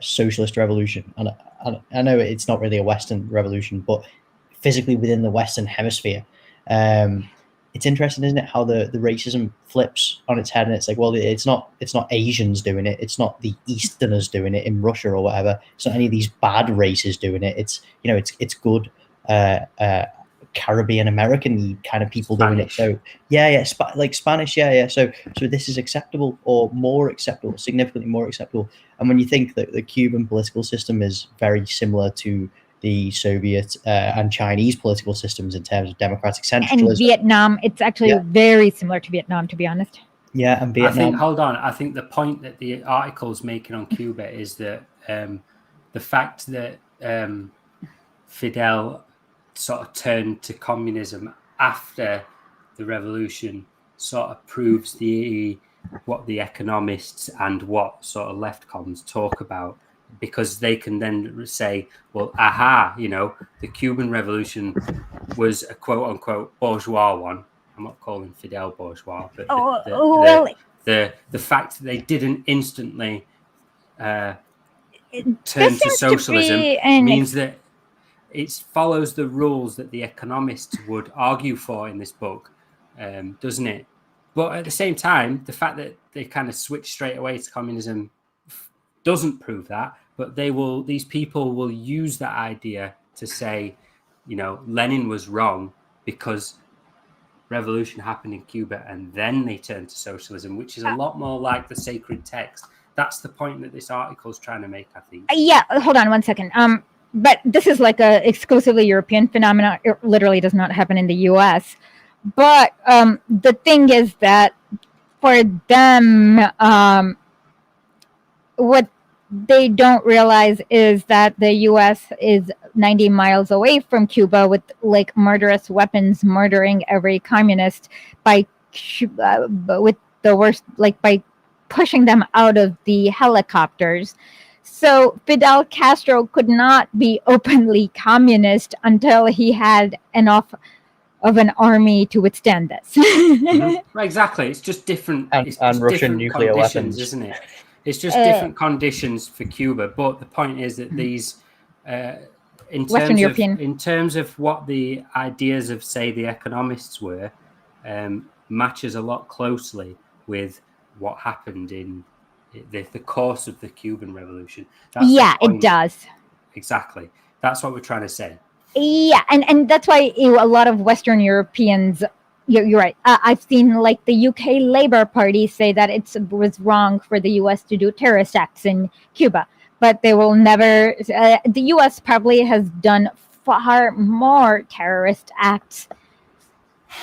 socialist revolution. And I know it's not really a Western revolution, but physically within the Western hemisphere. It's interesting, isn't it, how the racism flips on its head, and it's like, well, it's not Asians doing it, it's not the Easterners doing it in Russia or whatever, it's not any of these bad races doing it, it's it's good Caribbean American kind of people Spanish. Doing it. So like Spanish, so this is acceptable, or more acceptable, significantly more acceptable. And when you think that the Cuban political system is very similar to the Soviet and Chinese political systems in terms of democratic And centralism. Vietnam, it's actually Yeah. very similar to Vietnam, to be honest. Yeah, and Vietnam. I think the point that the article's making on Cuba is that the fact that Fidel sort of turned to communism after the revolution sort of proves what the economists and what sort of left comms talk about, because they can then say, well, the Cuban Revolution was a quote unquote bourgeois one. I'm not calling Fidel bourgeois, but the fact that they didn't instantly turn to socialism means that it follows the rules that the economists would argue for in this book, doesn't it? But at the same time, the fact that they kind of switch straight away to communism doesn't prove that. But these people will use that idea to say, Lenin was wrong because revolution happened in Cuba and then they turned to socialism, which is a lot more like the sacred text. That's the point that this article is trying to make, I think. Yeah, hold on one second. But this is like a exclusively European phenomenon. It literally does not happen in the U.S. But the thing is that for them, what they don't realize is that the U.S. is 90 miles away from Cuba with like murderous weapons, murdering every communist with the worst, like by pushing them out of the helicopters. So Fidel Castro could not be openly communist until he had enough of an army to withstand this. Mm-hmm. Exactly. It's just different. And Russian different nuclear weapons, isn't it? It's just different conditions for Cuba. But the point is that these, in terms of what the ideas of, say, the economists were, matches a lot closely with what happened in the course of the Cuban Revolution. It does. Exactly. That's what we're trying to say. Yeah, and that's why a lot of Western Europeans, you're right. I've seen like the UK Labour Party say that it was wrong for the US to do terrorist acts in Cuba, but they will never. The US probably has done far more terrorist acts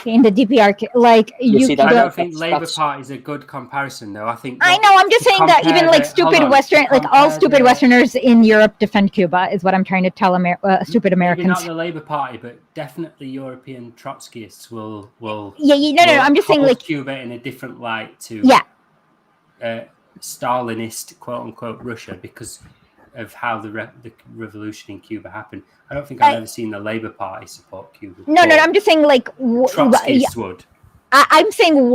in the DPR. Like I don't think Labour Party is a good comparison, though. I know. I'm just saying that even like stupid Western, like all stupid Westerners in Europe defend Cuba, is what I'm trying to tell stupid Americans. Maybe not the Labour Party, but definitely European Trotskyists will. I'm just saying like Cuba in a different light to Stalinist quote unquote Russia because of how the revolution in Cuba happened. I don't think I've ever seen the Labour Party support Cuba. No, I'm just saying like Trotskyists would. I'm saying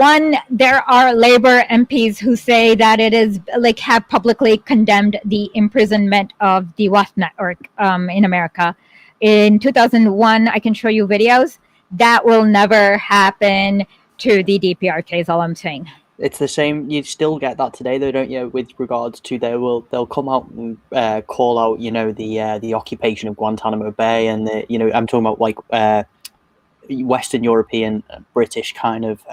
there are Labour MPs who say that it is like have publicly condemned the imprisonment of the WASP network in America. In 2001, I can show you videos. That will never happen to the DPRK is all I'm saying. It's the same. You still get that today, though, don't you? With regards to they'll come out and call out, the occupation of Guantanamo Bay, and I'm talking about like Western European, British kind of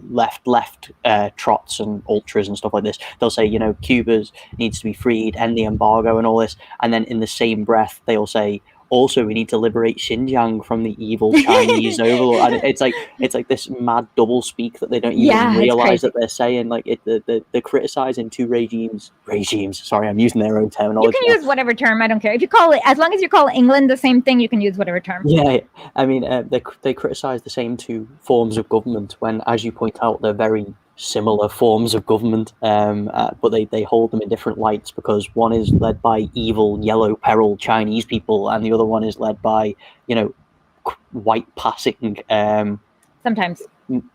left trots and ultras and stuff like this. They'll say, Cuba needs to be freed, end the embargo, and all this, and then in the same breath they'll say, also, we need to liberate Xinjiang from the evil Chinese overlord. And it's like this mad double speak that they don't even realize that they're saying. Like they're criticizing two regimes. Sorry, I'm using their own terminology. You can use whatever term. I don't care if you call it. As long as you call England the same thing, you can use whatever term. Yeah, I mean they criticize the same two forms of government when, as you point out, they're very similar forms of government, but they hold them in different lights because one is led by evil yellow peril Chinese people and the other one is led by white passing sometimes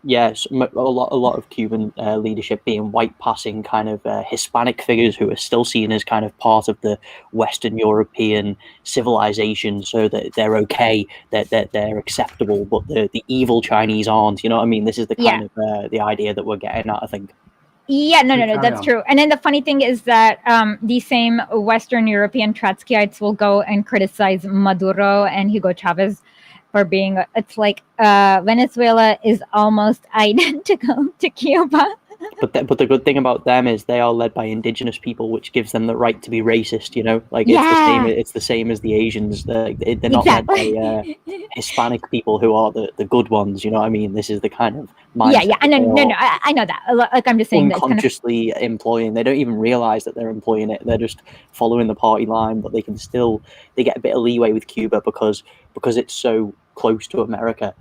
yes, a lot of Cuban leadership being white passing kind of Hispanic figures who are still seen as kind of part of the Western European civilization, so that they're okay, that they're acceptable, but the evil Chinese aren't. You know what I mean? This is the kind of the idea that we're getting at, I think. Yeah, no, that's true. And then the funny thing is that the same Western European Trotskyites will go and criticize Maduro and Hugo Chavez for being, it's like Venezuela is almost identical to Cuba. But the good thing about them is they are led by indigenous people, which gives them the right to be racist. You know, like it's the same as the Asians. They're not led by Hispanic people who are the good ones. You know what I mean? This is the kind of mindset yeah. And no, I know that. Like I'm just saying that unconsciously employing. They don't even realize that they're employing it. They're just following the party line, but they get a bit of leeway with Cuba because it's so close to America.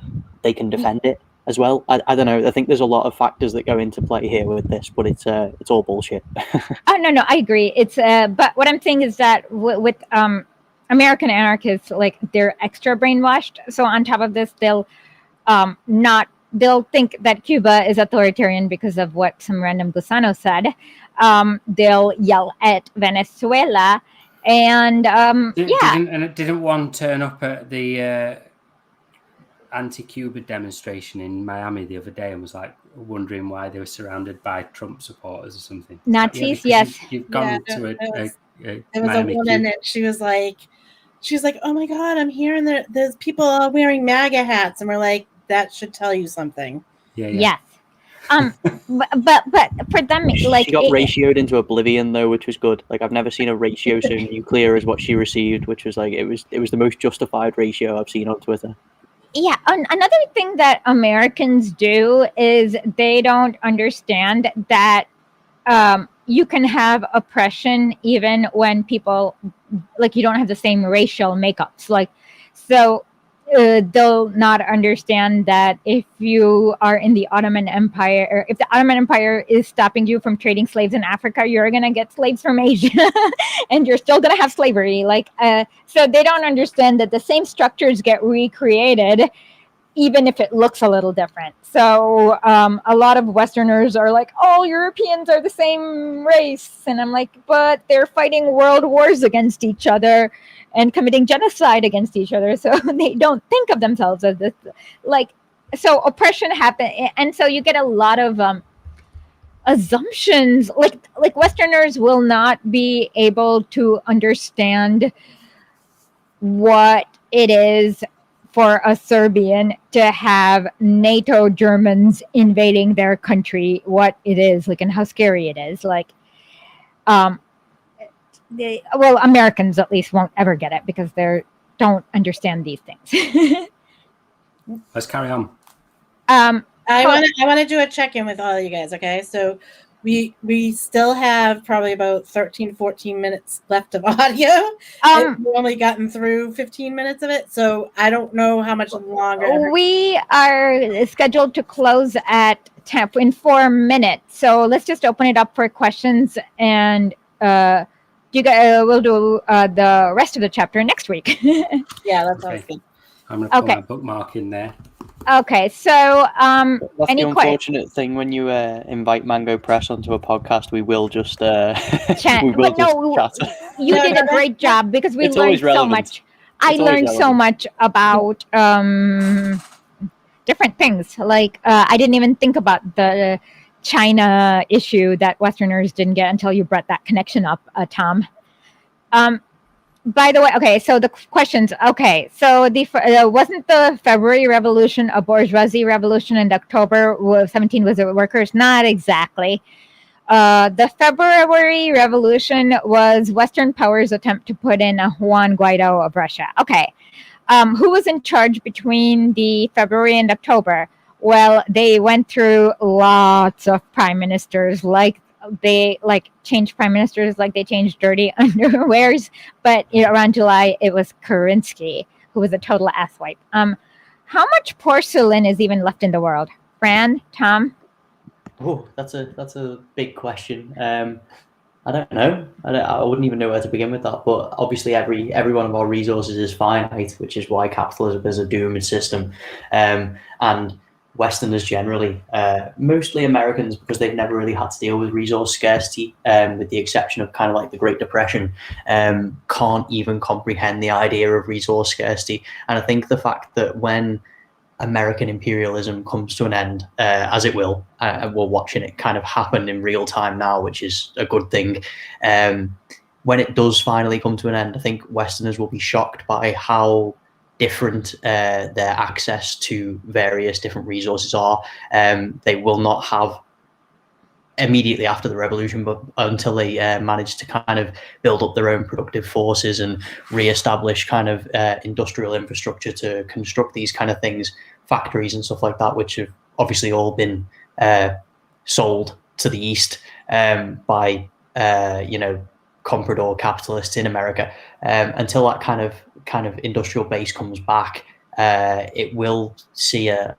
They can defend it as well. I don't know. I think there's a lot of factors that go into play here with this, but it's all bullshit. Oh no, I agree. It's but what I'm saying is that with American anarchists, like they're extra brainwashed. So on top of this, they'll think that Cuba is authoritarian because of what some random Gusano said. They'll yell at Venezuela, and didn't one turn up at the anti-Cuba demonstration in Miami the other day and was like wondering why they were surrounded by Trump supporters or something? Nazis, yes. You've gone to there was Miami, a woman and she was like, oh my God, I'm hearing that there's people all wearing MAGA hats, and we're like, that should tell you something. Yes. But for them, like she got ratioed into oblivion though, which was good. Like I've never seen a ratio so nuclear as what she received, which was like it was the most justified ratio I've seen on Twitter. Yeah, another thing that Americans do is they don't understand that you can have oppression even when people, like, you don't have the same racial makeups. Like, so they'll not understand that if you are in the Ottoman Empire, or if the Ottoman Empire is stopping you from trading slaves in Africa, you're going to get slaves from Asia and you're still going to have slavery. Like, so they don't understand that the same structures get recreated even if it looks a little different. So a lot of Westerners are like, all Europeans are the same race. And I'm like, but they're fighting world wars against each other and committing genocide against each other. So they don't think of themselves as this. Like, so oppression happens. And so you get a lot of assumptions. Like Westerners will not be able to understand what it is for a Serbian to have NATO Germans invading their country, what it is, like, and how scary it is. Like, Americans at least won't ever get it because they don't understand these things. Let's carry on. I want to do a check-in with all of you guys. Okay, so we still have probably about 13-14 minutes left of audio. We've only gotten through 15 minutes of it, so I don't know how much longer. We are scheduled to close at 10 in 4 minutes, so let's just open it up for questions, and you guys we'll do the rest of the chapter next week. Yeah, that's okay. good. I'm going to put my bookmark in there. Okay, so that's the unfortunate thing when you invite Mango Press onto a podcast. We will just chat. You did a great job because we learned so much. I learned so much about different things. Like I didn't even think about the China issue that Westerners didn't get until you brought that connection up, Tom. By the way, okay, so the questions. Okay, so wasn't the February Revolution a bourgeoisie revolution and October 17 was it workers? Not exactly. The February Revolution was Western powers' attempt to put in a Juan Guaido of Russia. Okay, who was in charge between the February and October? Well, they went through lots of prime ministers, like they changed prime ministers like they changed dirty underwears, but around July it was Kerensky, who was a total asswipe. How much porcelain is even left in the world? Fran, Tom? Oh, that's a big question. I don't know. I wouldn't even know where to begin with that. But obviously, every one of our resources is finite, which is why capitalism is a doomed system. And Westerners generally, mostly Americans, because they've never really had to deal with resource scarcity, with the exception of kind of like the Great Depression, can't even comprehend the idea of resource scarcity. And I think the fact that when American imperialism comes to an end, as it will, we're watching it kind of happen in real time now, which is a good thing. When it does finally come to an end, I think Westerners will be shocked by how different their access to various different resources are. They will not have immediately after the revolution, but until they managed to kind of build up their own productive forces and re-establish kind of industrial infrastructure to construct these kind of things, factories and stuff like that, which have obviously all been sold to the East by comprador capitalists in America. Until that kind of industrial base comes back, it will see a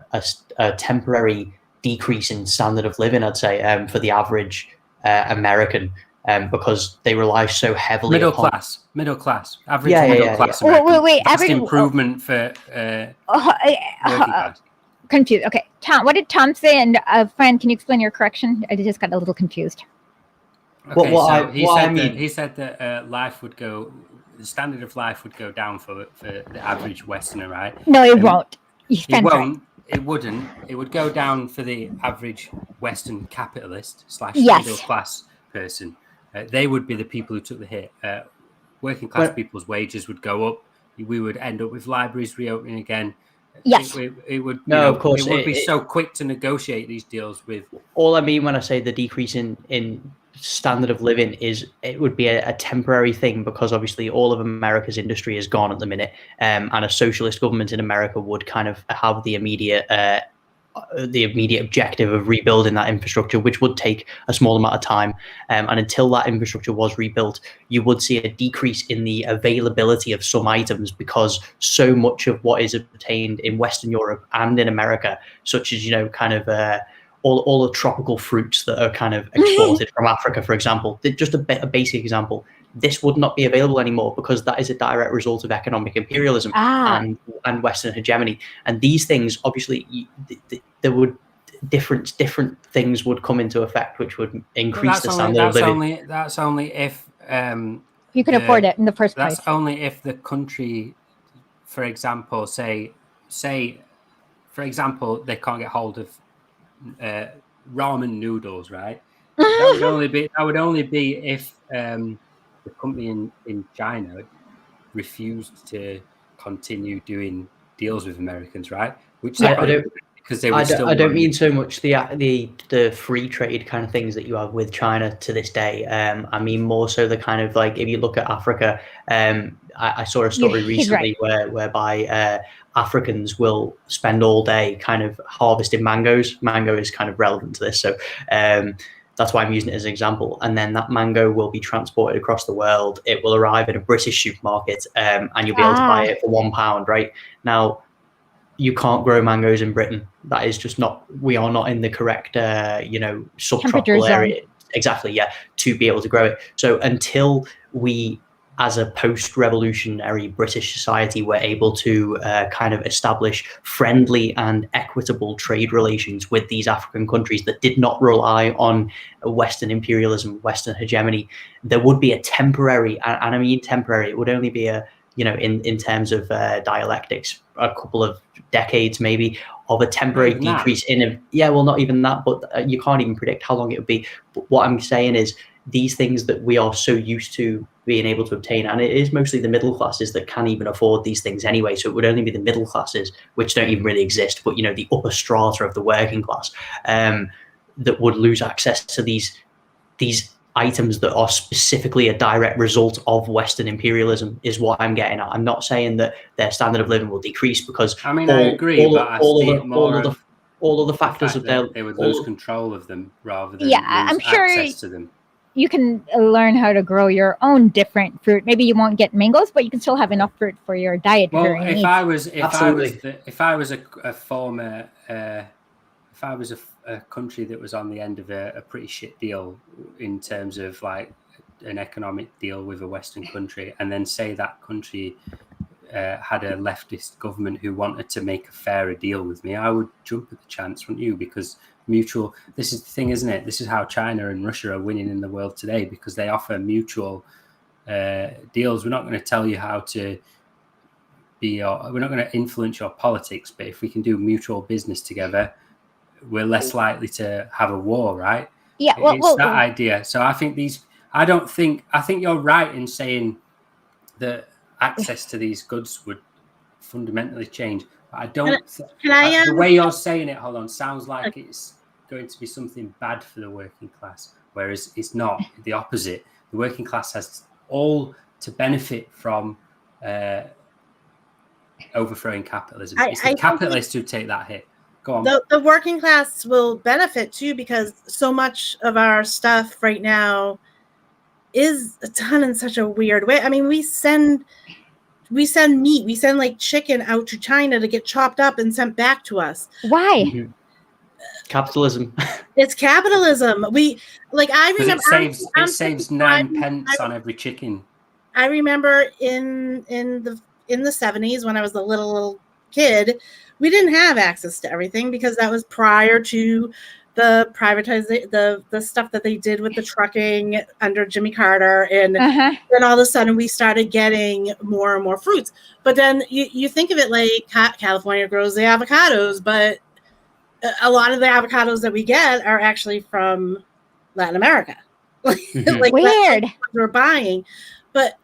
temporary decrease in standard of living, I'd say, for the average American, because they rely so heavily middle upon class, average middle class. Wait, American. wait, Vast average improvement for working class. confused. Okay, Tom, what did Tom say? And Fran, can you explain your correction? I just got a little confused. Okay, he said that life would go, the standard of life would go down for the average Westerner, right? No, it won't. It won't. It wouldn't. It would go down for the average Western capitalist / middle class person. They would be the people who took the hit. Working class people's wages would go up. We would end up with libraries reopening again. Yes. It would. No, of course. It would be so quick to negotiate these deals with. All I mean when I say the decrease in standard of living is it would be a temporary thing, because obviously all of America's industry is gone at the minute, and a socialist government in America would kind of have the immediate objective of rebuilding that infrastructure, which would take a small amount of time. And until that infrastructure was rebuilt, you would see a decrease in the availability of some items, because so much of what is obtained in Western Europe and in America, such as, all the tropical fruits that are kind of exported from Africa, for example, just a basic example, this would not be available anymore, because that is a direct result of economic imperialism and Western hegemony. And these things, obviously, there would different things would come into effect, which would increase the standard of living. That's only if you can afford it in the first place. That's only if the country, for example, say for example, they can't get hold of ramen noodles, right? That would only be if the company in China refused to continue doing deals with Americans, right? Which because they would I don't mean so much the free trade kind of things that you have with China to this day. I mean more so the kind of, like, if you look at Africa, I saw a story recently whereby Africans will spend all day kind of harvesting mangoes. Mango is kind of relevant to this, so that's why I'm using it as an example. And then that mango will be transported across the world. It will arrive in a British supermarket, and you'll be able to buy it for £1. Right now, you can't grow mangoes in Britain. That is just not. We are not in the correct, subtropical area. Exactly, yeah, to be able to grow it. So until we, as a post-revolutionary British society, were able to kind of establish friendly and equitable trade relations with these African countries that did not rely on Western imperialism, Western hegemony, there would be a temporary, and I mean temporary, it would only be in terms of dialectics, a couple of decades maybe, of a temporary decrease not even that, but you can't even predict how long it would be. But what I'm saying is, these things that we are so used to being able to obtain, and it is mostly the middle classes that can even afford these things anyway, so it would only be the middle classes, which don't even really exist, but the upper strata of the working class, that would lose access to these items that are specifically a direct result of Western imperialism, is what I'm getting at. I'm not saying that their standard of living will decrease, because I agree, but all of the factors of they would lose control of them rather than I'm sure access to them. You can learn how to grow your own different fruit. Maybe you won't get mangoes, but you can still have enough fruit for your diet. Well, if I was a country that was on the end of a pretty shit deal in terms of like an economic deal with a Western country, and then say that country had a leftist government who wanted to make a fairer deal with me, I would jump at the chance, wouldn't you? Because this is the thing, isn't it? This is how China and Russia are winning in the world today, because they offer mutual deals. We're not going to tell you how to we're not going to influence your politics, but if we can do mutual business together, we're less likely to have a war, right? Yeah, it's that idea. So I think I think you're right in saying that access to these goods would fundamentally change. But I don't. The way you're saying it, hold on, sounds like it's going to be something bad for the working class, whereas it's not the opposite. The working class has all to benefit from overthrowing capitalism. It's the capitalists who take that hit. Go on. The working class will benefit too, because so much of our stuff right now is done in such a weird way. I mean, we send meat, we send like chicken out to China to get chopped up and sent back to us. Why? Mhm. Capitalism. It's capitalism. I remember it saves 9 pence on every chicken. I remember in the 70s, when I was a little kid, we didn't have access to everything because that was prior to the privatization, the stuff that they did with the trucking under Jimmy Carter, and then all of a sudden we started getting more and more fruits. But then you think of it like California grows the avocados, but a lot of the avocados that we get are actually from Latin America. Weird. We're buying, but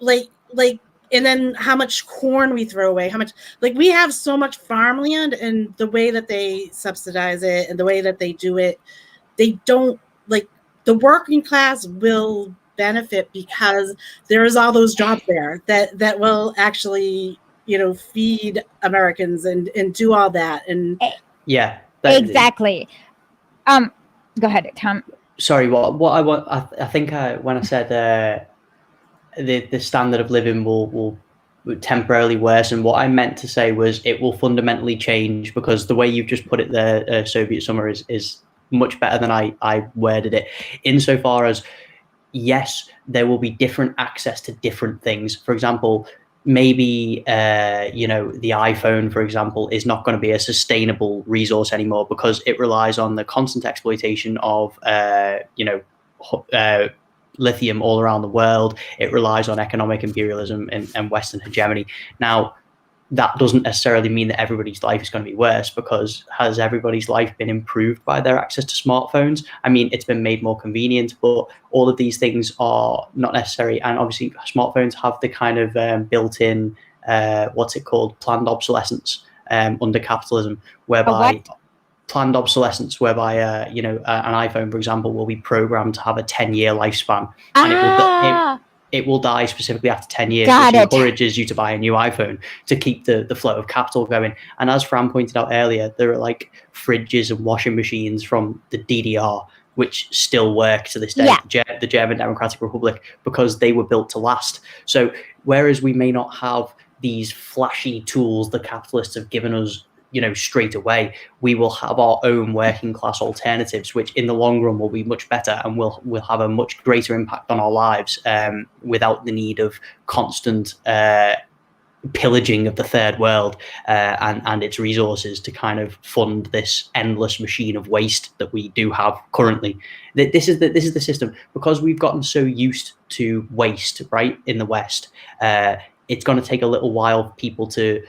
and then how much corn we throw away, how much, we have so much farmland, and the way that they subsidize it and the way that they do it, they don't, the working class will benefit because there's all those jobs there that will actually, feed Americans and do all that. And yeah, exactly. Go ahead, Tom. Sorry, what I want, I think when I said the standard of living will temporarily worsen, what I meant to say was it will fundamentally change, because the way you've just put it there, Soviet summer, is much better than I worded it, insofar as, yes, there will be different access to different things. For example, maybe the iPhone, for example, is not going to be a sustainable resource anymore because it relies on the constant exploitation of lithium all around the world. It relies on economic imperialism and Western hegemony. Now, that doesn't necessarily mean that everybody's life is going to be worse, because has everybody's life been improved by their access to smartphones? I mean, it's been made more convenient, but all of these things are not necessary. And obviously, smartphones have the kind of built-in, planned obsolescence under capitalism, whereby planned obsolescence, whereby an iPhone, for example, will be programmed to have a 10-year lifespan, and it will die specifically after 10 years, which encourages you to buy a new iPhone to keep the flow of capital going. And as Fran pointed out earlier, there are fridges and washing machines from the DDR which still work to this day, the German Democratic Republic, because they were built to last. So whereas we may not have these flashy tools the capitalists have given us, straight away, we will have our own working class alternatives, which in the long run will be much better and will have a much greater impact on our lives, without the need of constant pillaging of the third world and its resources to kind of fund this endless machine of waste that we do have currently. This is the system, because we've gotten so used to waste, right, in the West. It's going to take a little while for people to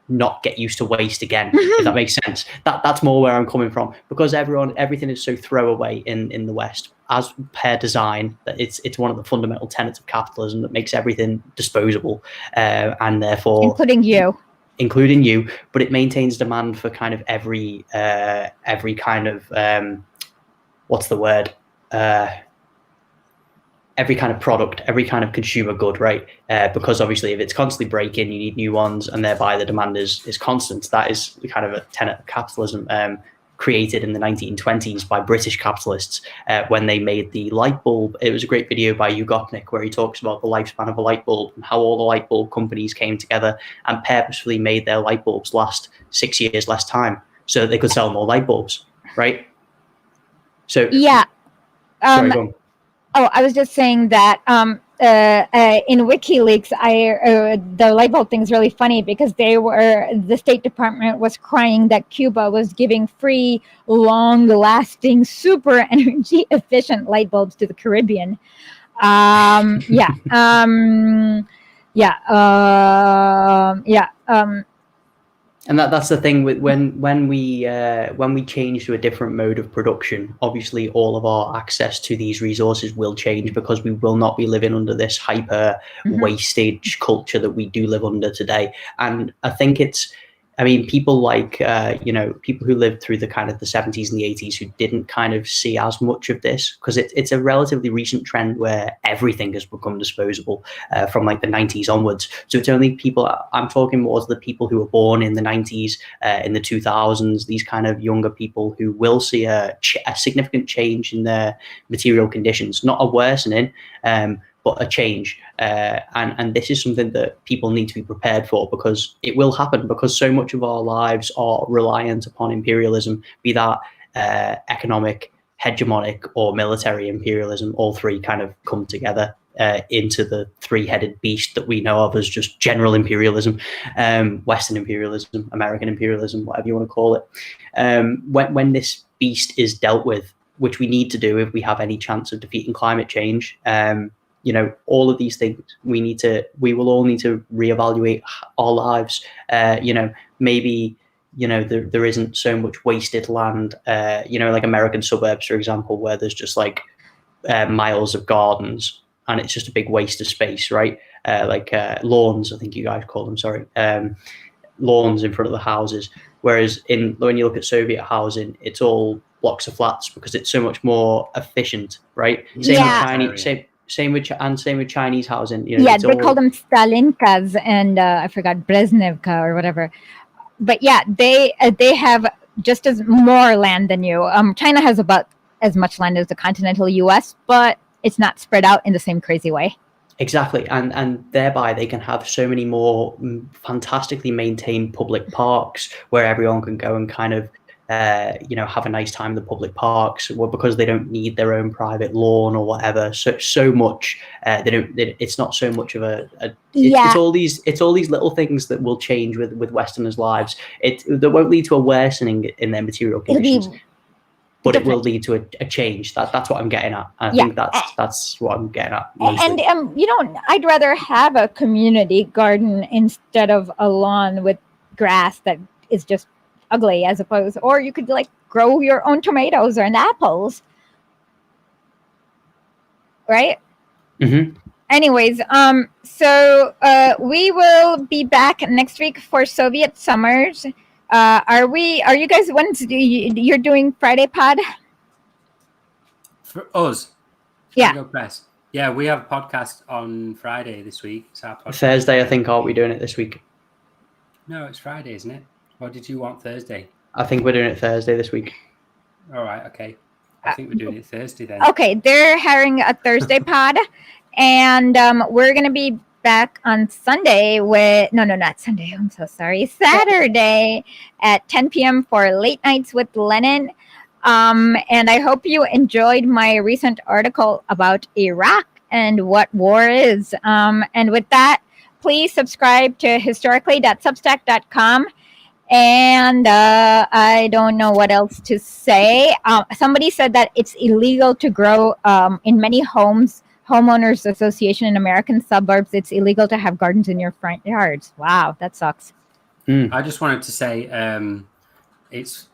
not get used to waste again, if that makes sense. That's more where I'm coming from, because everything is so throwaway in the West, as per design, that it's one of the fundamental tenets of capitalism that makes everything disposable, and therefore including you, but it maintains demand for kind of every kind of every kind of product, every kind of consumer good, right? Because obviously if it's constantly breaking, you need new ones, and thereby the demand is constant. That is kind of a tenet of capitalism, created in the 1920s by British capitalists when they made the light bulb. It was a great video by Hugh Gopnik where he talks about the lifespan of a light bulb and how all the light bulb companies came together and purposefully made their light bulbs last 6 years less time so that they could sell more light bulbs, right? So yeah. Sorry, go on. Oh, I was just saying that in WikiLeaks, the light bulb thing is really funny because the State Department was crying that Cuba was giving free, long-lasting, super energy efficient light bulbs to the Caribbean. And that's the thing with when we change to a different mode of production, obviously all of our access to these resources will change, because we will not be living under this hyper wastage culture that we do live under today. And I think it's I mean, people like, people who lived through the kind of the 70s and the 80s who didn't kind of see as much of this, because it's a relatively recent trend where everything has become disposable from like the 90s onwards. So it's only people, I'm talking more to the people who were born in the 90s, in the 2000s, these kind of younger people who will see a significant change in their material conditions, not a worsening, but a change. And this is something that people need to be prepared for, because it will happen, because so much of our lives are reliant upon imperialism, be that economic, hegemonic, or military imperialism. All three kind of come together into the three-headed beast that we know of as just general imperialism, Western imperialism, American imperialism, whatever you want to call it. When this beast is dealt with, which we need to do if we have any chance of defeating climate change, all of these things we will all need to reevaluate our lives. Maybe there isn't so much wasted land, like American suburbs, for example, where there's just like miles of gardens and it's just a big waste of space, right? Lawns, I think you guys call them, sorry, lawns in front of the houses. Whereas when you look at Soviet housing, it's all blocks of flats because it's so much more efficient, right? Same with Chinese housing. They call them Stalinkas and I forgot, Brezhnevka or whatever. But yeah, they have just as more land than you. China has about as much land as the continental U.S., but it's not spread out in the same crazy way. Exactly, and thereby they can have so many more fantastically maintained public parks where everyone can go and kind of have a nice time in the public parks, because they don't need their own private lawn or whatever. So much it's not so much of it's all these little things that will change with Westerners' lives. That won't lead to a worsening in their material conditions, but it will lead to a change. That's what I'm getting at. I think that's what I'm getting at mostly. And I'd rather have a community garden instead of a lawn with grass that is just ugly, as opposed, or you could like grow your own tomatoes and apples, right? Mm-hmm. Anyways, so we will be back next week for Soviet Summers. Are you guys, you're doing Friday pod? For us? Yeah. Press. Yeah, we have a podcast on Friday this week. It's our podcast. Thursday, I think, aren't we doing it this week? No, it's Friday, isn't it? Or did you want Thursday? I think we're doing it Thursday this week. All right, okay. I think we're doing it Thursday then. Okay, they're having a Thursday pod, and we're going to be back on Sunday with... No, not Sunday. I'm so sorry. Saturday at 10 p.m. for Late Nights with Lenin. And I hope you enjoyed my recent article about Iraq and what war is. And with that, please subscribe to historically.substack.com. And I don't know what else to say. Somebody said that it's illegal to grow in many homeowners association in American suburbs. It's illegal to have gardens in your front yards. Wow, that sucks. I just wanted to say it's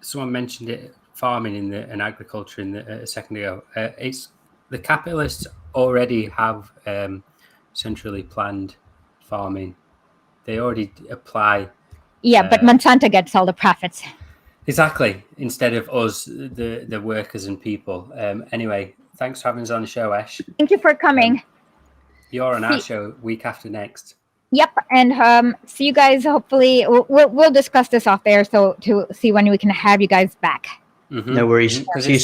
someone mentioned it, farming and agriculture a second ago. It's the capitalists already have centrally planned farming. They already apply. Yeah, but Monsanto gets all the profits. Exactly. Instead of us, the workers and people. Anyway, thanks for having us on the show, Ash. Thank you for coming. You're on our show week after next. Yep, and see you guys. Hopefully, we'll discuss this off there, so to see when we can have you guys back. No worries. See you